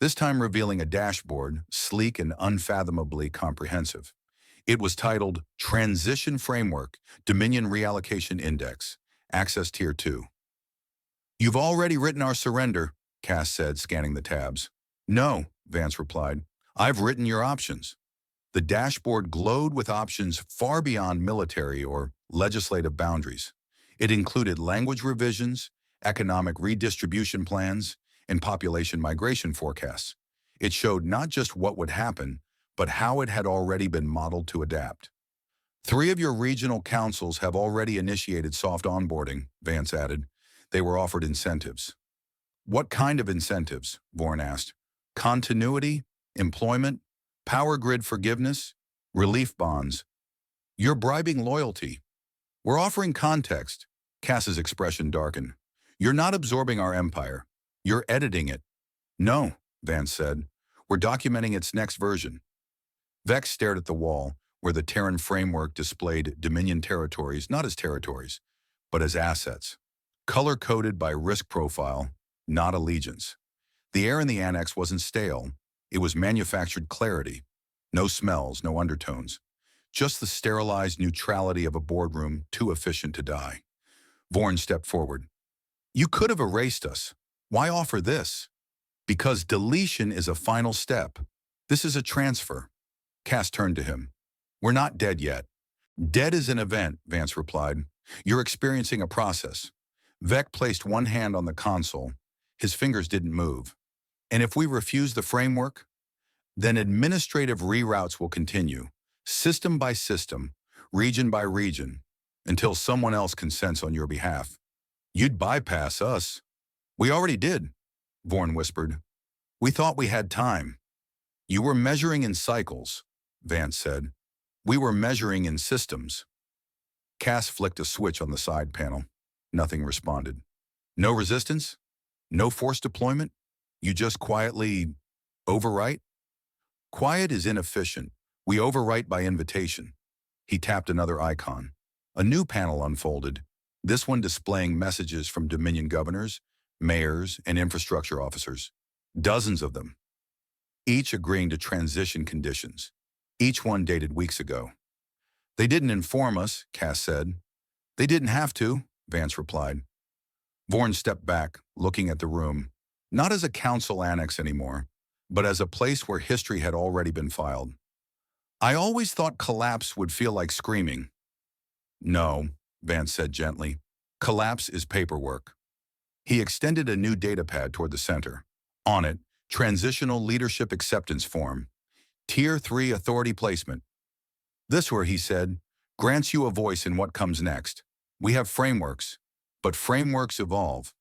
this time revealing a dashboard, sleek and unfathomably comprehensive. It was titled Transition Framework, Dominion Reallocation Index, Access Tier 2. You've already written our surrender, Cass said, scanning the tabs. No, Vance replied. I've written your options. The dashboard glowed with options far beyond military or legislative boundaries. It included language revisions, economic redistribution plans, and population migration forecasts. It showed not just what would happen, but how it had already been modeled to adapt. 3 of your regional councils have already initiated soft onboarding, Vance added. They were offered incentives. What kind of incentives? Vorn asked. Continuity, employment, power grid forgiveness, relief bonds. You're bribing loyalty. We're offering context. Cass's expression darkened. You're not absorbing our empire. You're editing it. No, Vance said. We're documenting its next version. Vex stared at the wall, where the Terran framework displayed Dominion territories not as territories, but as assets. Color-coded by risk profile, not allegiance. The air in the annex wasn't stale. It was manufactured clarity. No smells, no undertones. Just the sterilized neutrality of a boardroom too efficient to die. Vorn stepped forward. You could have erased us. Why offer this? Because deletion is a final step. This is a transfer. Cass turned to him. We're not dead yet. Dead is an event, Vance replied. You're experiencing a process. Vec placed one hand on the console. His fingers didn't move. And if we refuse the framework, then administrative reroutes will continue, system by system, region by region, until someone else consents on your behalf. You'd bypass us. We already did, Vorn whispered. We thought we had time. You were measuring in cycles, Vance said. We were measuring in systems. Cass flicked a switch on the side panel. Nothing responded. No resistance? No force deployment? You just quietly overwrite? Quiet is inefficient. We overwrite by invitation. He tapped another icon. A new panel unfolded, this one displaying messages from Dominion governors, mayors, and infrastructure officers. Dozens of them. Each agreeing to transition conditions. Each one dated weeks ago. They didn't inform us, Cass said. They didn't have to, Vance replied. Vorn stepped back, looking at the room, not as a council annex anymore, but as a place where history had already been filed. I always thought collapse would feel like screaming. No, Vance said gently. Collapse is paperwork. He extended a new datapad toward the center. On it, Transitional Leadership Acceptance Form. Tier 3 Authority Placement. This, where he said, grants you a voice in what comes next. We have frameworks, but frameworks evolve.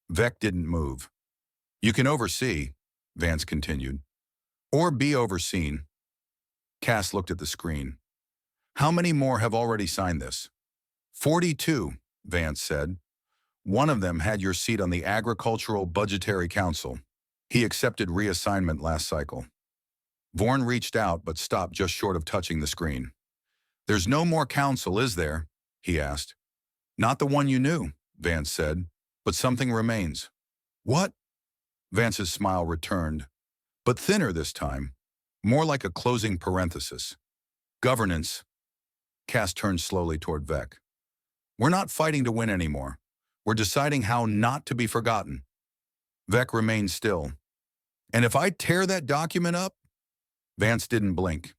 Vec didn't move. You can oversee, Vance continued, or be overseen. Cass looked at the screen. How many more have already signed this? 42, Vance said. One of them had your seat on the Agricultural Budgetary Council. He accepted reassignment last cycle. Vorn reached out but stopped just short of touching the screen. There's no more council, is there? He asked. Not the one you knew, Vance said, but something remains. What? Vance's smile returned, but thinner this time, more like a closing parenthesis. Governance. Cass turned slowly toward Vec. We're not fighting to win anymore. We're deciding how not to be forgotten. Vec remained still. And if I tear that document up? Vance didn't blink.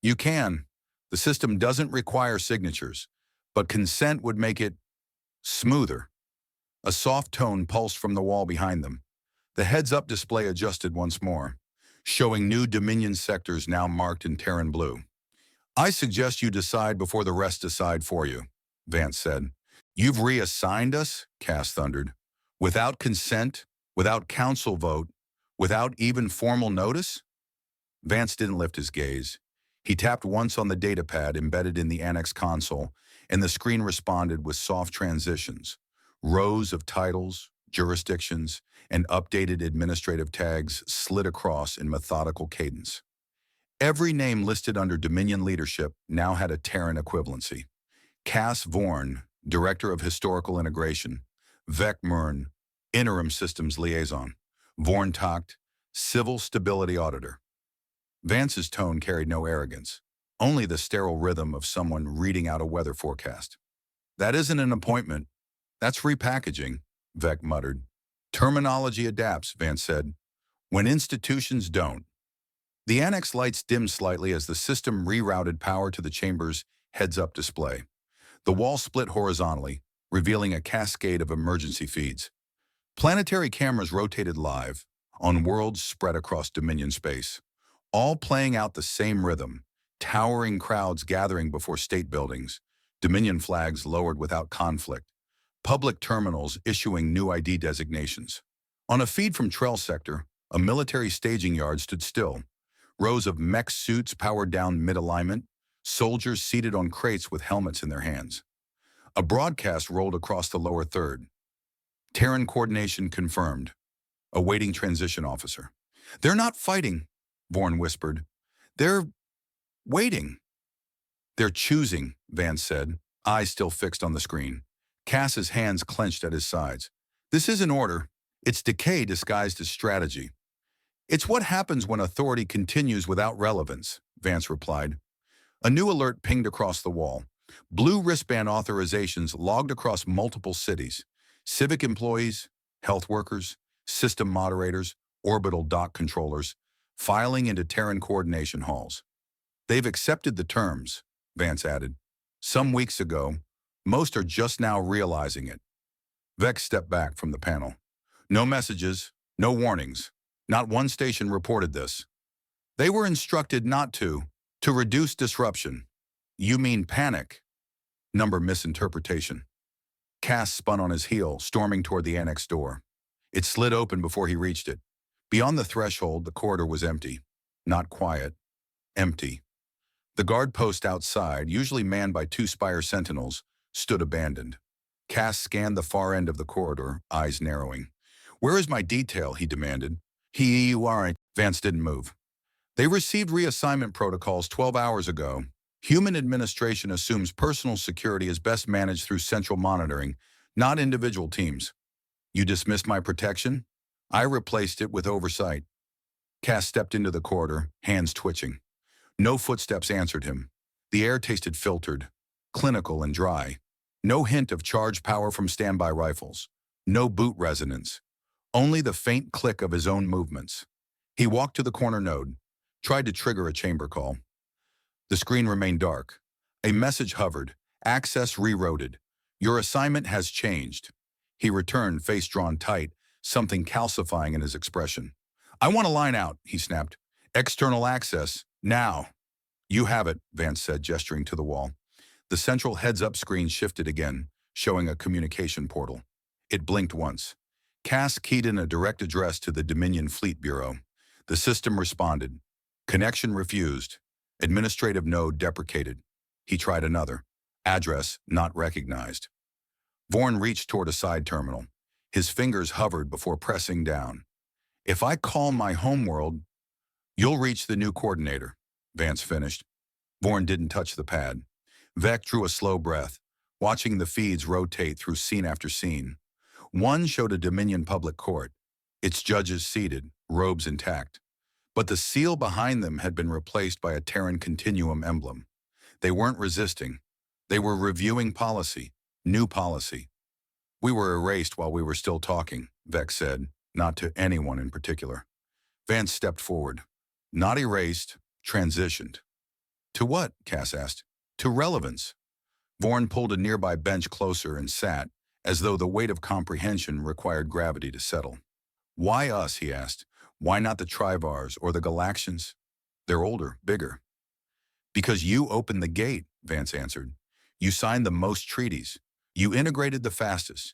You can. The system doesn't require signatures, but consent would make it smoother. A soft tone pulsed from the wall behind them. The heads-up display adjusted once more, showing new Dominion sectors now marked in Terran blue. I suggest you decide before the rest decide for you, Vance said. You've reassigned us, Cass thundered. Without consent, without council vote, without even formal notice? Vance didn't lift his gaze. He tapped once on the datapad embedded in the annex console, and the screen responded with soft transitions. Rows of titles, jurisdictions, and updated administrative tags slid across in methodical cadence. Every name listed under Dominion leadership now had a Terran equivalency. Cass Vorn, Director of Historical Integration. Vec Mern, Interim Systems Liaison. Vorn Tacht, Civil Stability Auditor. Vance's tone carried no arrogance, only the sterile rhythm of someone reading out a weather forecast. That isn't an appointment. That's repackaging, Vec muttered. Terminology adapts, Vance said. When institutions don't. The annex lights dimmed slightly as the system rerouted power to the chamber's heads-up display. The wall split horizontally, revealing a cascade of emergency feeds. Planetary cameras rotated live, on worlds spread across Dominion space, all playing out the same rhythm, towering crowds gathering before state buildings, Dominion flags lowered without conflict, public terminals issuing new ID designations. On a feed from Trell Sector, a military staging yard stood still. Rows of mech suits powered down mid-alignment, soldiers seated on crates with helmets in their hands. A broadcast rolled across the lower third. Terran coordination confirmed. Awaiting transition officer. They're not fighting, Vorn whispered. They're waiting. They're choosing, Vance said, eyes still fixed on the screen. Cass's hands clenched at his sides. This isn't order. It's decay disguised as strategy. It's what happens when authority continues without relevance, Vance replied. A new alert pinged across the wall. Blue wristband authorizations logged across multiple cities. Civic employees, health workers, system moderators, orbital dock controllers, filing into Terran coordination halls. They've accepted the terms, Vance added. Some weeks ago, most are just now realizing it. Vex stepped back from the panel. No messages, no warnings. Not one station reported this. They were instructed not to reduce disruption. You mean panic? Number misinterpretation. Cass spun on his heel, storming toward the annex door. It slid open before he reached it. Beyond the threshold, the corridor was empty. Not quiet. Empty. The guard post outside, usually manned by 2 Spire sentinels, stood abandoned. Cass scanned the far end of the corridor, eyes narrowing. Where is my detail? He demanded. You aren't. Vance didn't move. They received reassignment protocols 12 hours ago. Human administration assumes personal security is best managed through central monitoring, not individual teams. You dismissed my protection? I replaced it with oversight. Cass stepped into the corridor, hands twitching. No footsteps answered him. The air tasted filtered, clinical and dry. No hint of charge power from standby rifles. No boot resonance. Only the faint click of his own movements. He walked to the corner node, tried to trigger a chamber call. The screen remained dark. A message hovered. Access rerouted. Your assignment has changed. He returned, face drawn tight, something calcifying in his expression. I want to line out, he snapped. External access, now. You have it, Vance said, gesturing to the wall. The central heads-up screen shifted again, showing a communication portal. It blinked once. Cass keyed in a direct address to the Dominion Fleet Bureau. The system responded. Connection refused. Administrative node deprecated. He tried another. Address not recognized. Vorn reached toward a side terminal. His fingers hovered before pressing down. If I call my homeworld, you'll reach the new coordinator, Vance finished. Vorn didn't touch the pad. Vec drew a slow breath, watching the feeds rotate through scene after scene. One showed a Dominion public court, its judges seated, robes intact. But the seal behind them had been replaced by a Terran Continuum emblem. They weren't resisting. They were reviewing policy, new policy. We were erased while we were still talking, Vex said, not to anyone in particular. Vance stepped forward. Not erased, transitioned. To what? Cass asked. To relevance. Vorn pulled a nearby bench closer and sat, as though the weight of comprehension required gravity to settle. Why us? He asked. Why not the Trivars or the Galaxians? They're older, bigger. Because you opened the gate, Vance answered. You signed the most treaties. You integrated the fastest.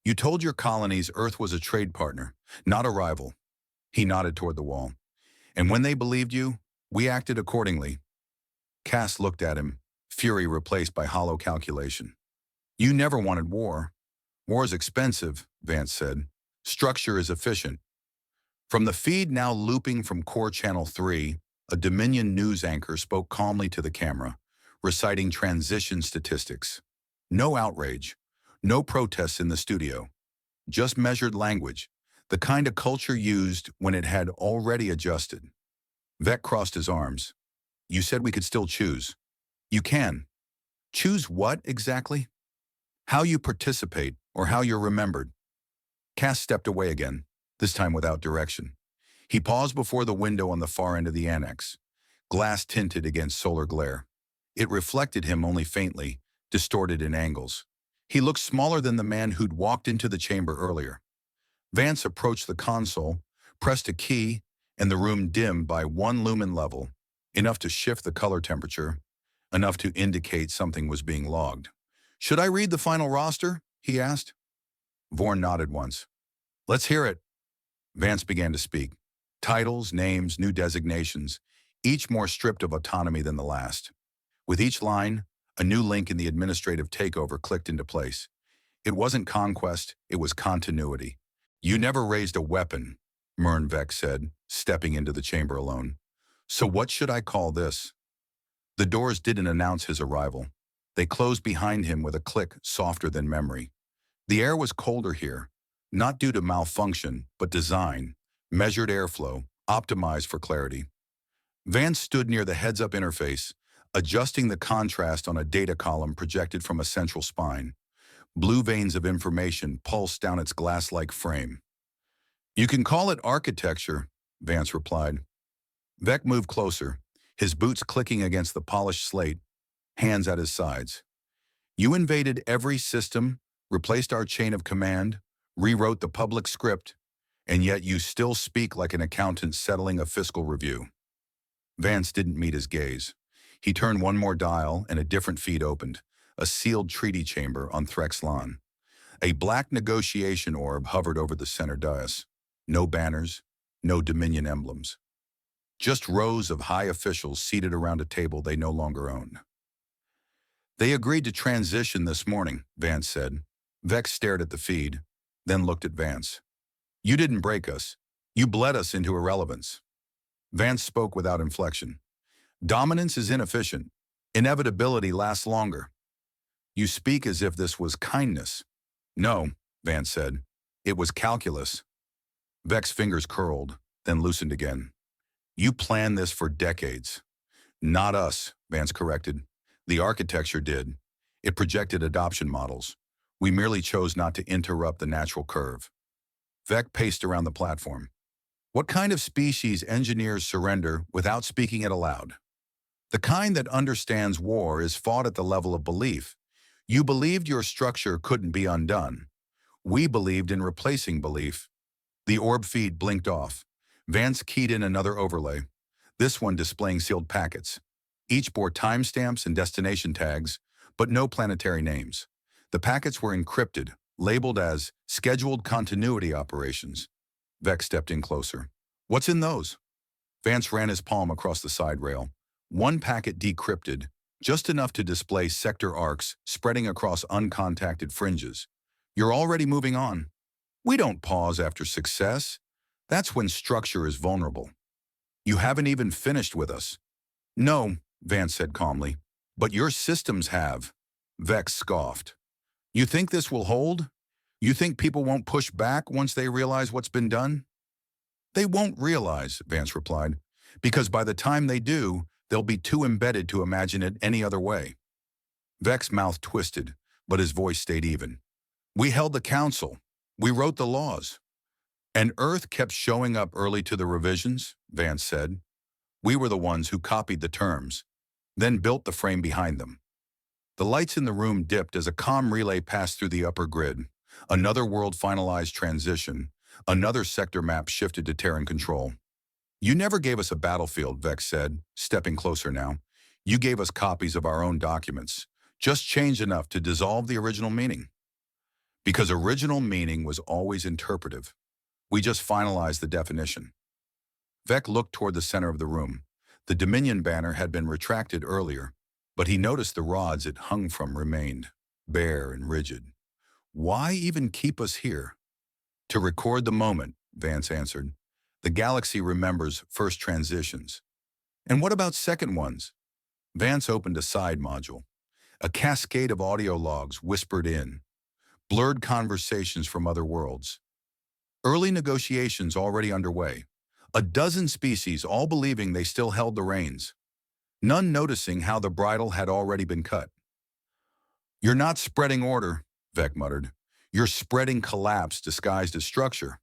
You told your colonies Earth was a trade partner, not a rival. He nodded toward the wall. And when they believed you, we acted accordingly. Cass looked at him, fury replaced by hollow calculation. You never wanted war. War is expensive, Vance said. Structure is efficient. From the feed now looping from Core Channel 3, a Dominion news anchor spoke calmly to the camera, reciting transition statistics. No outrage, no protests in the studio. Just measured language, the kind of culture used when it had already adjusted. Vec crossed his arms. You said we could still choose. You can. Choose what exactly? How you participate or how you're remembered. Cass stepped away again, this time without direction. He paused before the window on the far end of the annex, glass tinted against solar glare. It reflected him only faintly, distorted in angles. He looked smaller than the man who'd walked into the chamber earlier. Vance approached the console, pressed a key, and the room dimmed by 1 lumen level, enough to shift the color temperature, enough to indicate something was being logged. Should I read the final roster? He asked. Vorn nodded once. Let's hear it. Vance began to speak. Titles, names, new designations, each more stripped of autonomy than the last. With each line, a new link in the administrative takeover clicked into place. It wasn't conquest, it was continuity. You never raised a weapon, Vex said, stepping into the chamber alone. So what should I call this? The doors didn't announce his arrival. They closed behind him with a click softer than memory. The air was colder here, not due to malfunction, but design, measured airflow, optimized for clarity. Vance stood near the heads-up interface, adjusting the contrast on a data column projected from a central spine. Blue veins of information pulsed down its glass-like frame. You can call it architecture, Vance replied. Vec moved closer, his boots clicking against the polished slate, hands at his sides. You invaded every system, replaced our chain of command, rewrote the public script, and yet you still speak like an accountant settling a fiscal review. Vance didn't meet his gaze. He turned one more dial and a different feed opened, a sealed treaty chamber on Threx lawn. A black negotiation orb hovered over the center dais. No banners, no Dominion emblems. Just rows of high officials seated around a table they no longer own. They agreed to transition this morning, Vance said. Vex stared at the feed, then looked at Vance. You didn't break us. You bled us into irrelevance. Vance spoke without inflection. Dominance is inefficient. Inevitability lasts longer. You speak as if this was kindness. No, Vance said. It was calculus. Vex's fingers curled, then loosened again. You planned this for decades. Not us, Vance corrected. The architecture did. It projected adoption models. We merely chose not to interrupt the natural curve. Vec paced around the platform. What kind of species engineers surrender without speaking it aloud? The kind that understands war is fought at the level of belief. You believed your structure couldn't be undone. We believed in replacing belief. The orb feed blinked off. Vance keyed in another overlay, this one displaying sealed packets. Each bore timestamps and destination tags, but no planetary names. The packets were encrypted, labeled as scheduled continuity operations. Vex stepped in closer. What's in those? Vance ran his palm across the side rail. One packet decrypted, just enough to display sector arcs spreading across uncontacted fringes. You're already moving on. We don't pause after success. That's when structure is vulnerable. You haven't even finished with us. No, Vance said calmly, but your systems have. Vex scoffed. You think this will hold? You think people won't push back once they realize what's been done? They won't realize, Vance replied, because by the time they do, they'll be too embedded to imagine it any other way. Vex's mouth twisted, but his voice stayed even. We held the council. We wrote the laws. And Earth kept showing up early to the revisions, Vance said. We were the ones who copied the terms, then built the frame behind them. The lights in the room dipped as a comm relay passed through the upper grid. Another world finalized transition. Another sector map shifted to Terran control. You never gave us a battlefield, Vex said, stepping closer now. You gave us copies of our own documents, just changed enough to dissolve the original meaning. Because original meaning was always interpretive. We just finalized the definition. Vec looked toward the center of the room. The Dominion banner had been retracted earlier, but he noticed the rods it hung from remained, bare and rigid. Why even keep us here? To record the moment, Vance answered. The galaxy remembers first transitions. And what about second ones? Vance opened a side module. A cascade of audio logs whispered in. Blurred conversations from other worlds. Early negotiations already underway. A dozen species all believing they still held the reins. None noticing how the bridle had already been cut. You're not spreading order, Vec muttered. You're spreading collapse disguised as structure.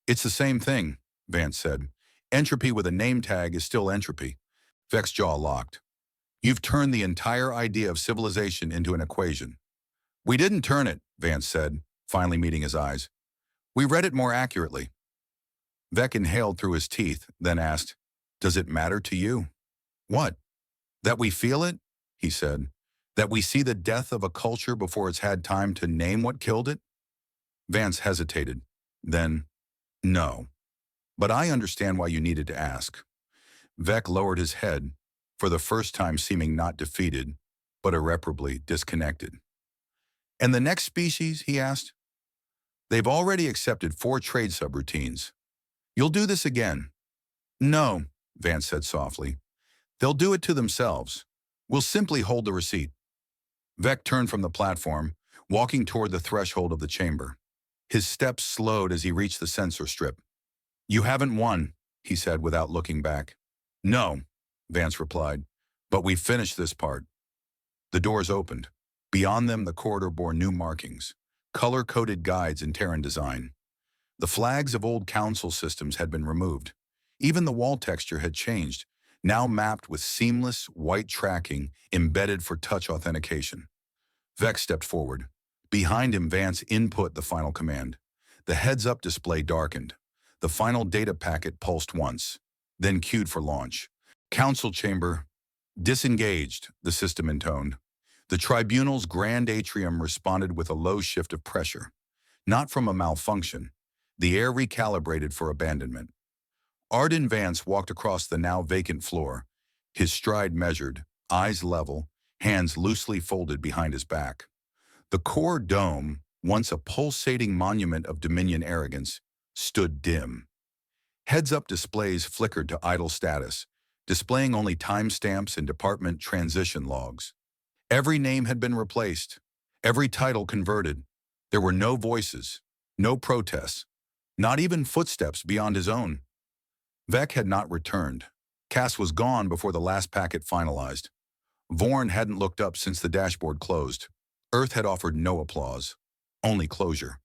It's the same thing, Vance said. Entropy with a name tag is still entropy. Vec's jaw locked. You've turned the entire idea of civilization into an equation. We didn't turn it, Vance said, finally meeting his eyes. We read it more accurately. Vec inhaled through his teeth, then asked, Does it matter to you? What? That we feel it? He said. That we see the death of a culture before it's had time to name what killed it? Vance hesitated. Then, no. But I understand why you needed to ask. Vec lowered his head, for the first time seeming not defeated, but irreparably disconnected. And the next species, he asked? They've already accepted 4 trade subroutines. You'll do this again. No, Vance said softly. They'll do it to themselves. We'll simply hold the receipt. Vec turned from the platform, walking toward the threshold of the chamber. His steps slowed as he reached the sensor strip. You haven't won, he said without looking back. No, Vance replied, but we finished this part. The doors opened. Beyond them, the corridor bore new markings, color-coded guides in Terran design. The flags of old council systems had been removed. Even the wall texture had changed, now mapped with seamless, white tracking embedded for touch authentication. Vec stepped forward. Behind him, Vance input the final command. The heads-up display darkened. The final data packet pulsed once, then queued for launch. Council chamber. Disengaged, the system intoned. The tribunal's grand atrium responded with a low shift of pressure. Not from a malfunction. The air recalibrated for abandonment. Arden Vance walked across the now vacant floor, his stride measured, eyes level, hands loosely folded behind his back. The core dome, once a pulsating monument of Dominion arrogance, stood dim. Heads-up displays flickered to idle status, displaying only timestamps and department transition logs. Every name had been replaced, every title converted. There were no voices, no protests, not even footsteps beyond his own. Vec had not returned. Cass was gone before the last packet finalized. Vorn hadn't looked up since the dashboard closed. Earth had offered no applause, only closure.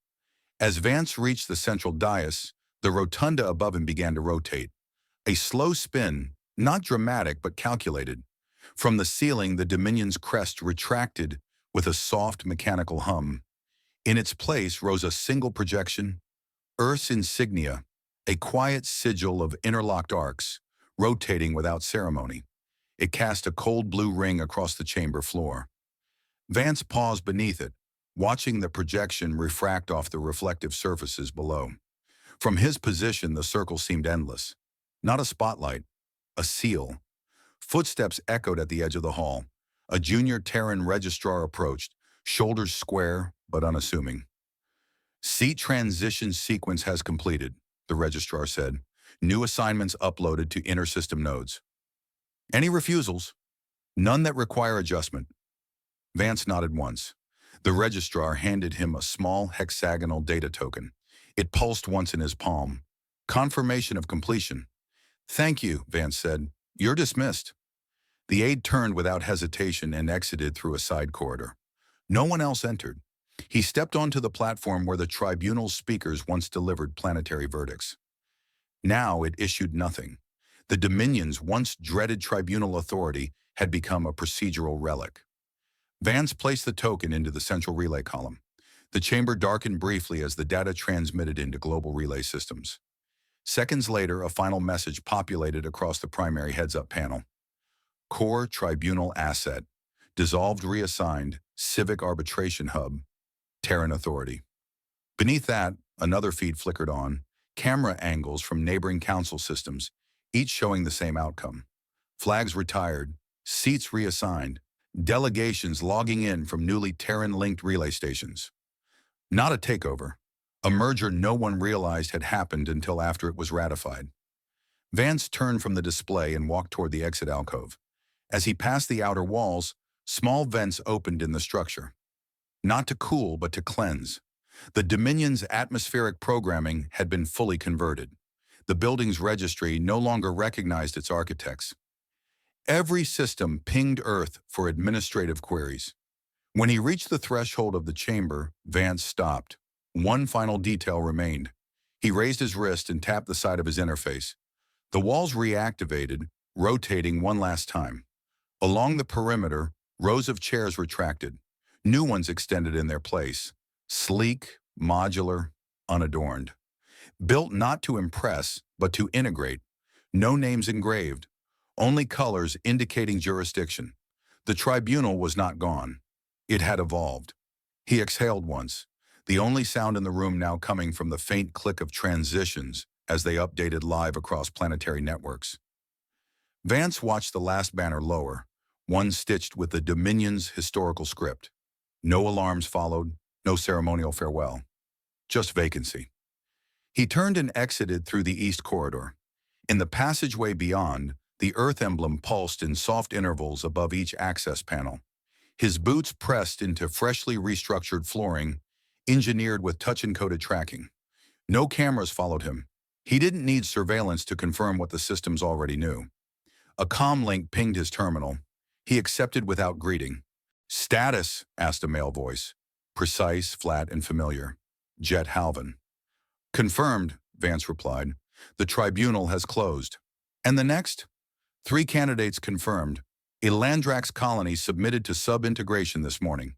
As Vance reached the central dais, the rotunda above him began to rotate. A slow spin, not dramatic but calculated. From the ceiling, the Dominion's crest retracted with a soft mechanical hum. In its place rose a single projection, Earth's insignia, a quiet sigil of interlocked arcs, rotating without ceremony. It cast a cold blue ring across the chamber floor. Vance paused beneath it, watching the projection refract off the reflective surfaces below. From his position, the circle seemed endless. Not a spotlight, a seal. Footsteps echoed at the edge of the hall. A junior Terran registrar approached, shoulders square but unassuming. Seat transition sequence has completed, the registrar said. New assignments uploaded to inter-system nodes. Any refusals? None that require adjustment. Vance nodded once. The registrar handed him a small hexagonal data token. It pulsed once in his palm. Confirmation of completion. Thank you, Vance said. You're dismissed. The aide turned without hesitation and exited through a side corridor. No one else entered. He stepped onto the platform where the tribunal's speakers once delivered planetary verdicts. Now it issued nothing. The Dominion's once dreaded tribunal authority had become a procedural relic. Vance placed the token into the central relay column. The chamber darkened briefly as the data transmitted into global relay systems. Seconds later, a final message populated across the primary heads-up panel. Core Tribunal Asset. Dissolved Reassigned. Civic Arbitration Hub. Terran Authority. Beneath that, another feed flickered on. Camera angles from neighboring council systems, each showing the same outcome. Flags retired. Seats reassigned. Delegations logging in from newly Terran-linked relay stations. Not a takeover. A merger no one realized had happened until after it was ratified. Vance turned from the display and walked toward the exit alcove. As he passed the outer walls, small vents opened in the structure. Not to cool, but to cleanse. The Dominion's atmospheric programming had been fully converted. The building's registry no longer recognized its architects. Every system pinged Earth for administrative queries. When he reached the threshold of the chamber, Vance stopped. One final detail remained. He raised his wrist and tapped the side of his interface. The walls reactivated, rotating one last time. Along the perimeter, rows of chairs retracted. New ones extended in their place. Sleek, modular, unadorned. Built not to impress, but to integrate. No names engraved. Only colors indicating jurisdiction. The tribunal was not gone. It had evolved. He exhaled once, the only sound in the room now coming from the faint click of transitions as they updated live across planetary networks. Vance watched the last banner lower, one stitched with the Dominion's historical script. No alarms followed, no ceremonial farewell. Just vacancy. He turned and exited through the east corridor. In the passageway beyond, the Earth emblem pulsed in soft intervals above each access panel. His boots pressed into freshly restructured flooring, engineered with touch-encoded tracking. No cameras followed him. He didn't need surveillance to confirm what the systems already knew. A comm link pinged his terminal. He accepted without greeting. "Status?" asked a male voice. Precise, flat, and familiar. "Jet Halvin." "Confirmed," Vance replied. "The tribunal has closed." "And the next?" "3 candidates confirmed. A Landrax colony submitted to sub-integration this morning."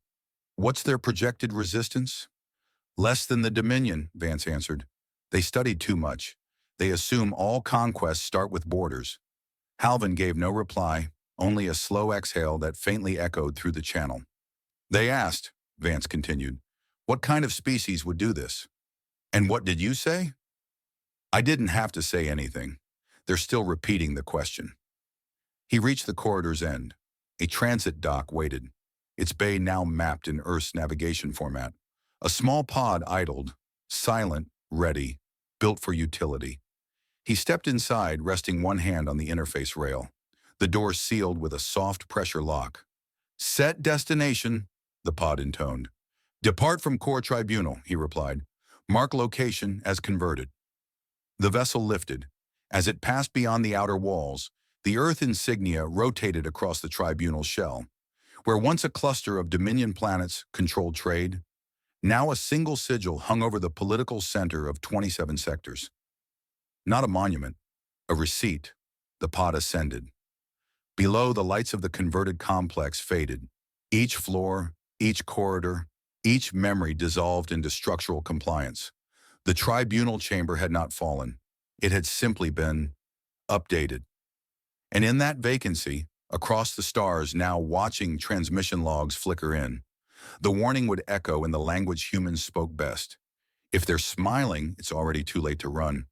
"What's their projected resistance?" "Less than the Dominion," Vance answered. "They studied too much. They assume all conquests start with borders." Halvin gave no reply, only a slow exhale that faintly echoed through the channel. "They asked," Vance continued, "what kind of species would do this?" "And what did you say?" "I didn't have to say anything. They're still repeating the question." He reached the corridor's end. A transit dock waited, its bay now mapped in Earth's navigation format. A small pod idled, silent, ready, built for utility. He stepped inside, resting one hand on the interface rail. The door sealed with a soft pressure lock. "Set destination," the pod intoned. "Depart from core tribunal," he replied. "Mark location as converted." The vessel lifted. As it passed beyond the outer walls, the Earth insignia rotated across the tribunal shell. Where once a cluster of Dominion planets controlled trade, now a single sigil hung over the political center of 27 sectors. Not a monument, a receipt. The pod ascended. Below, the lights of the converted complex faded. Each floor, each corridor, each memory dissolved into structural compliance. The tribunal chamber had not fallen. It had simply been updated. And in that vacancy, across the stars now watching transmission logs flicker in, the warning would echo in the language humans spoke best. If they're smiling, it's already too late to run.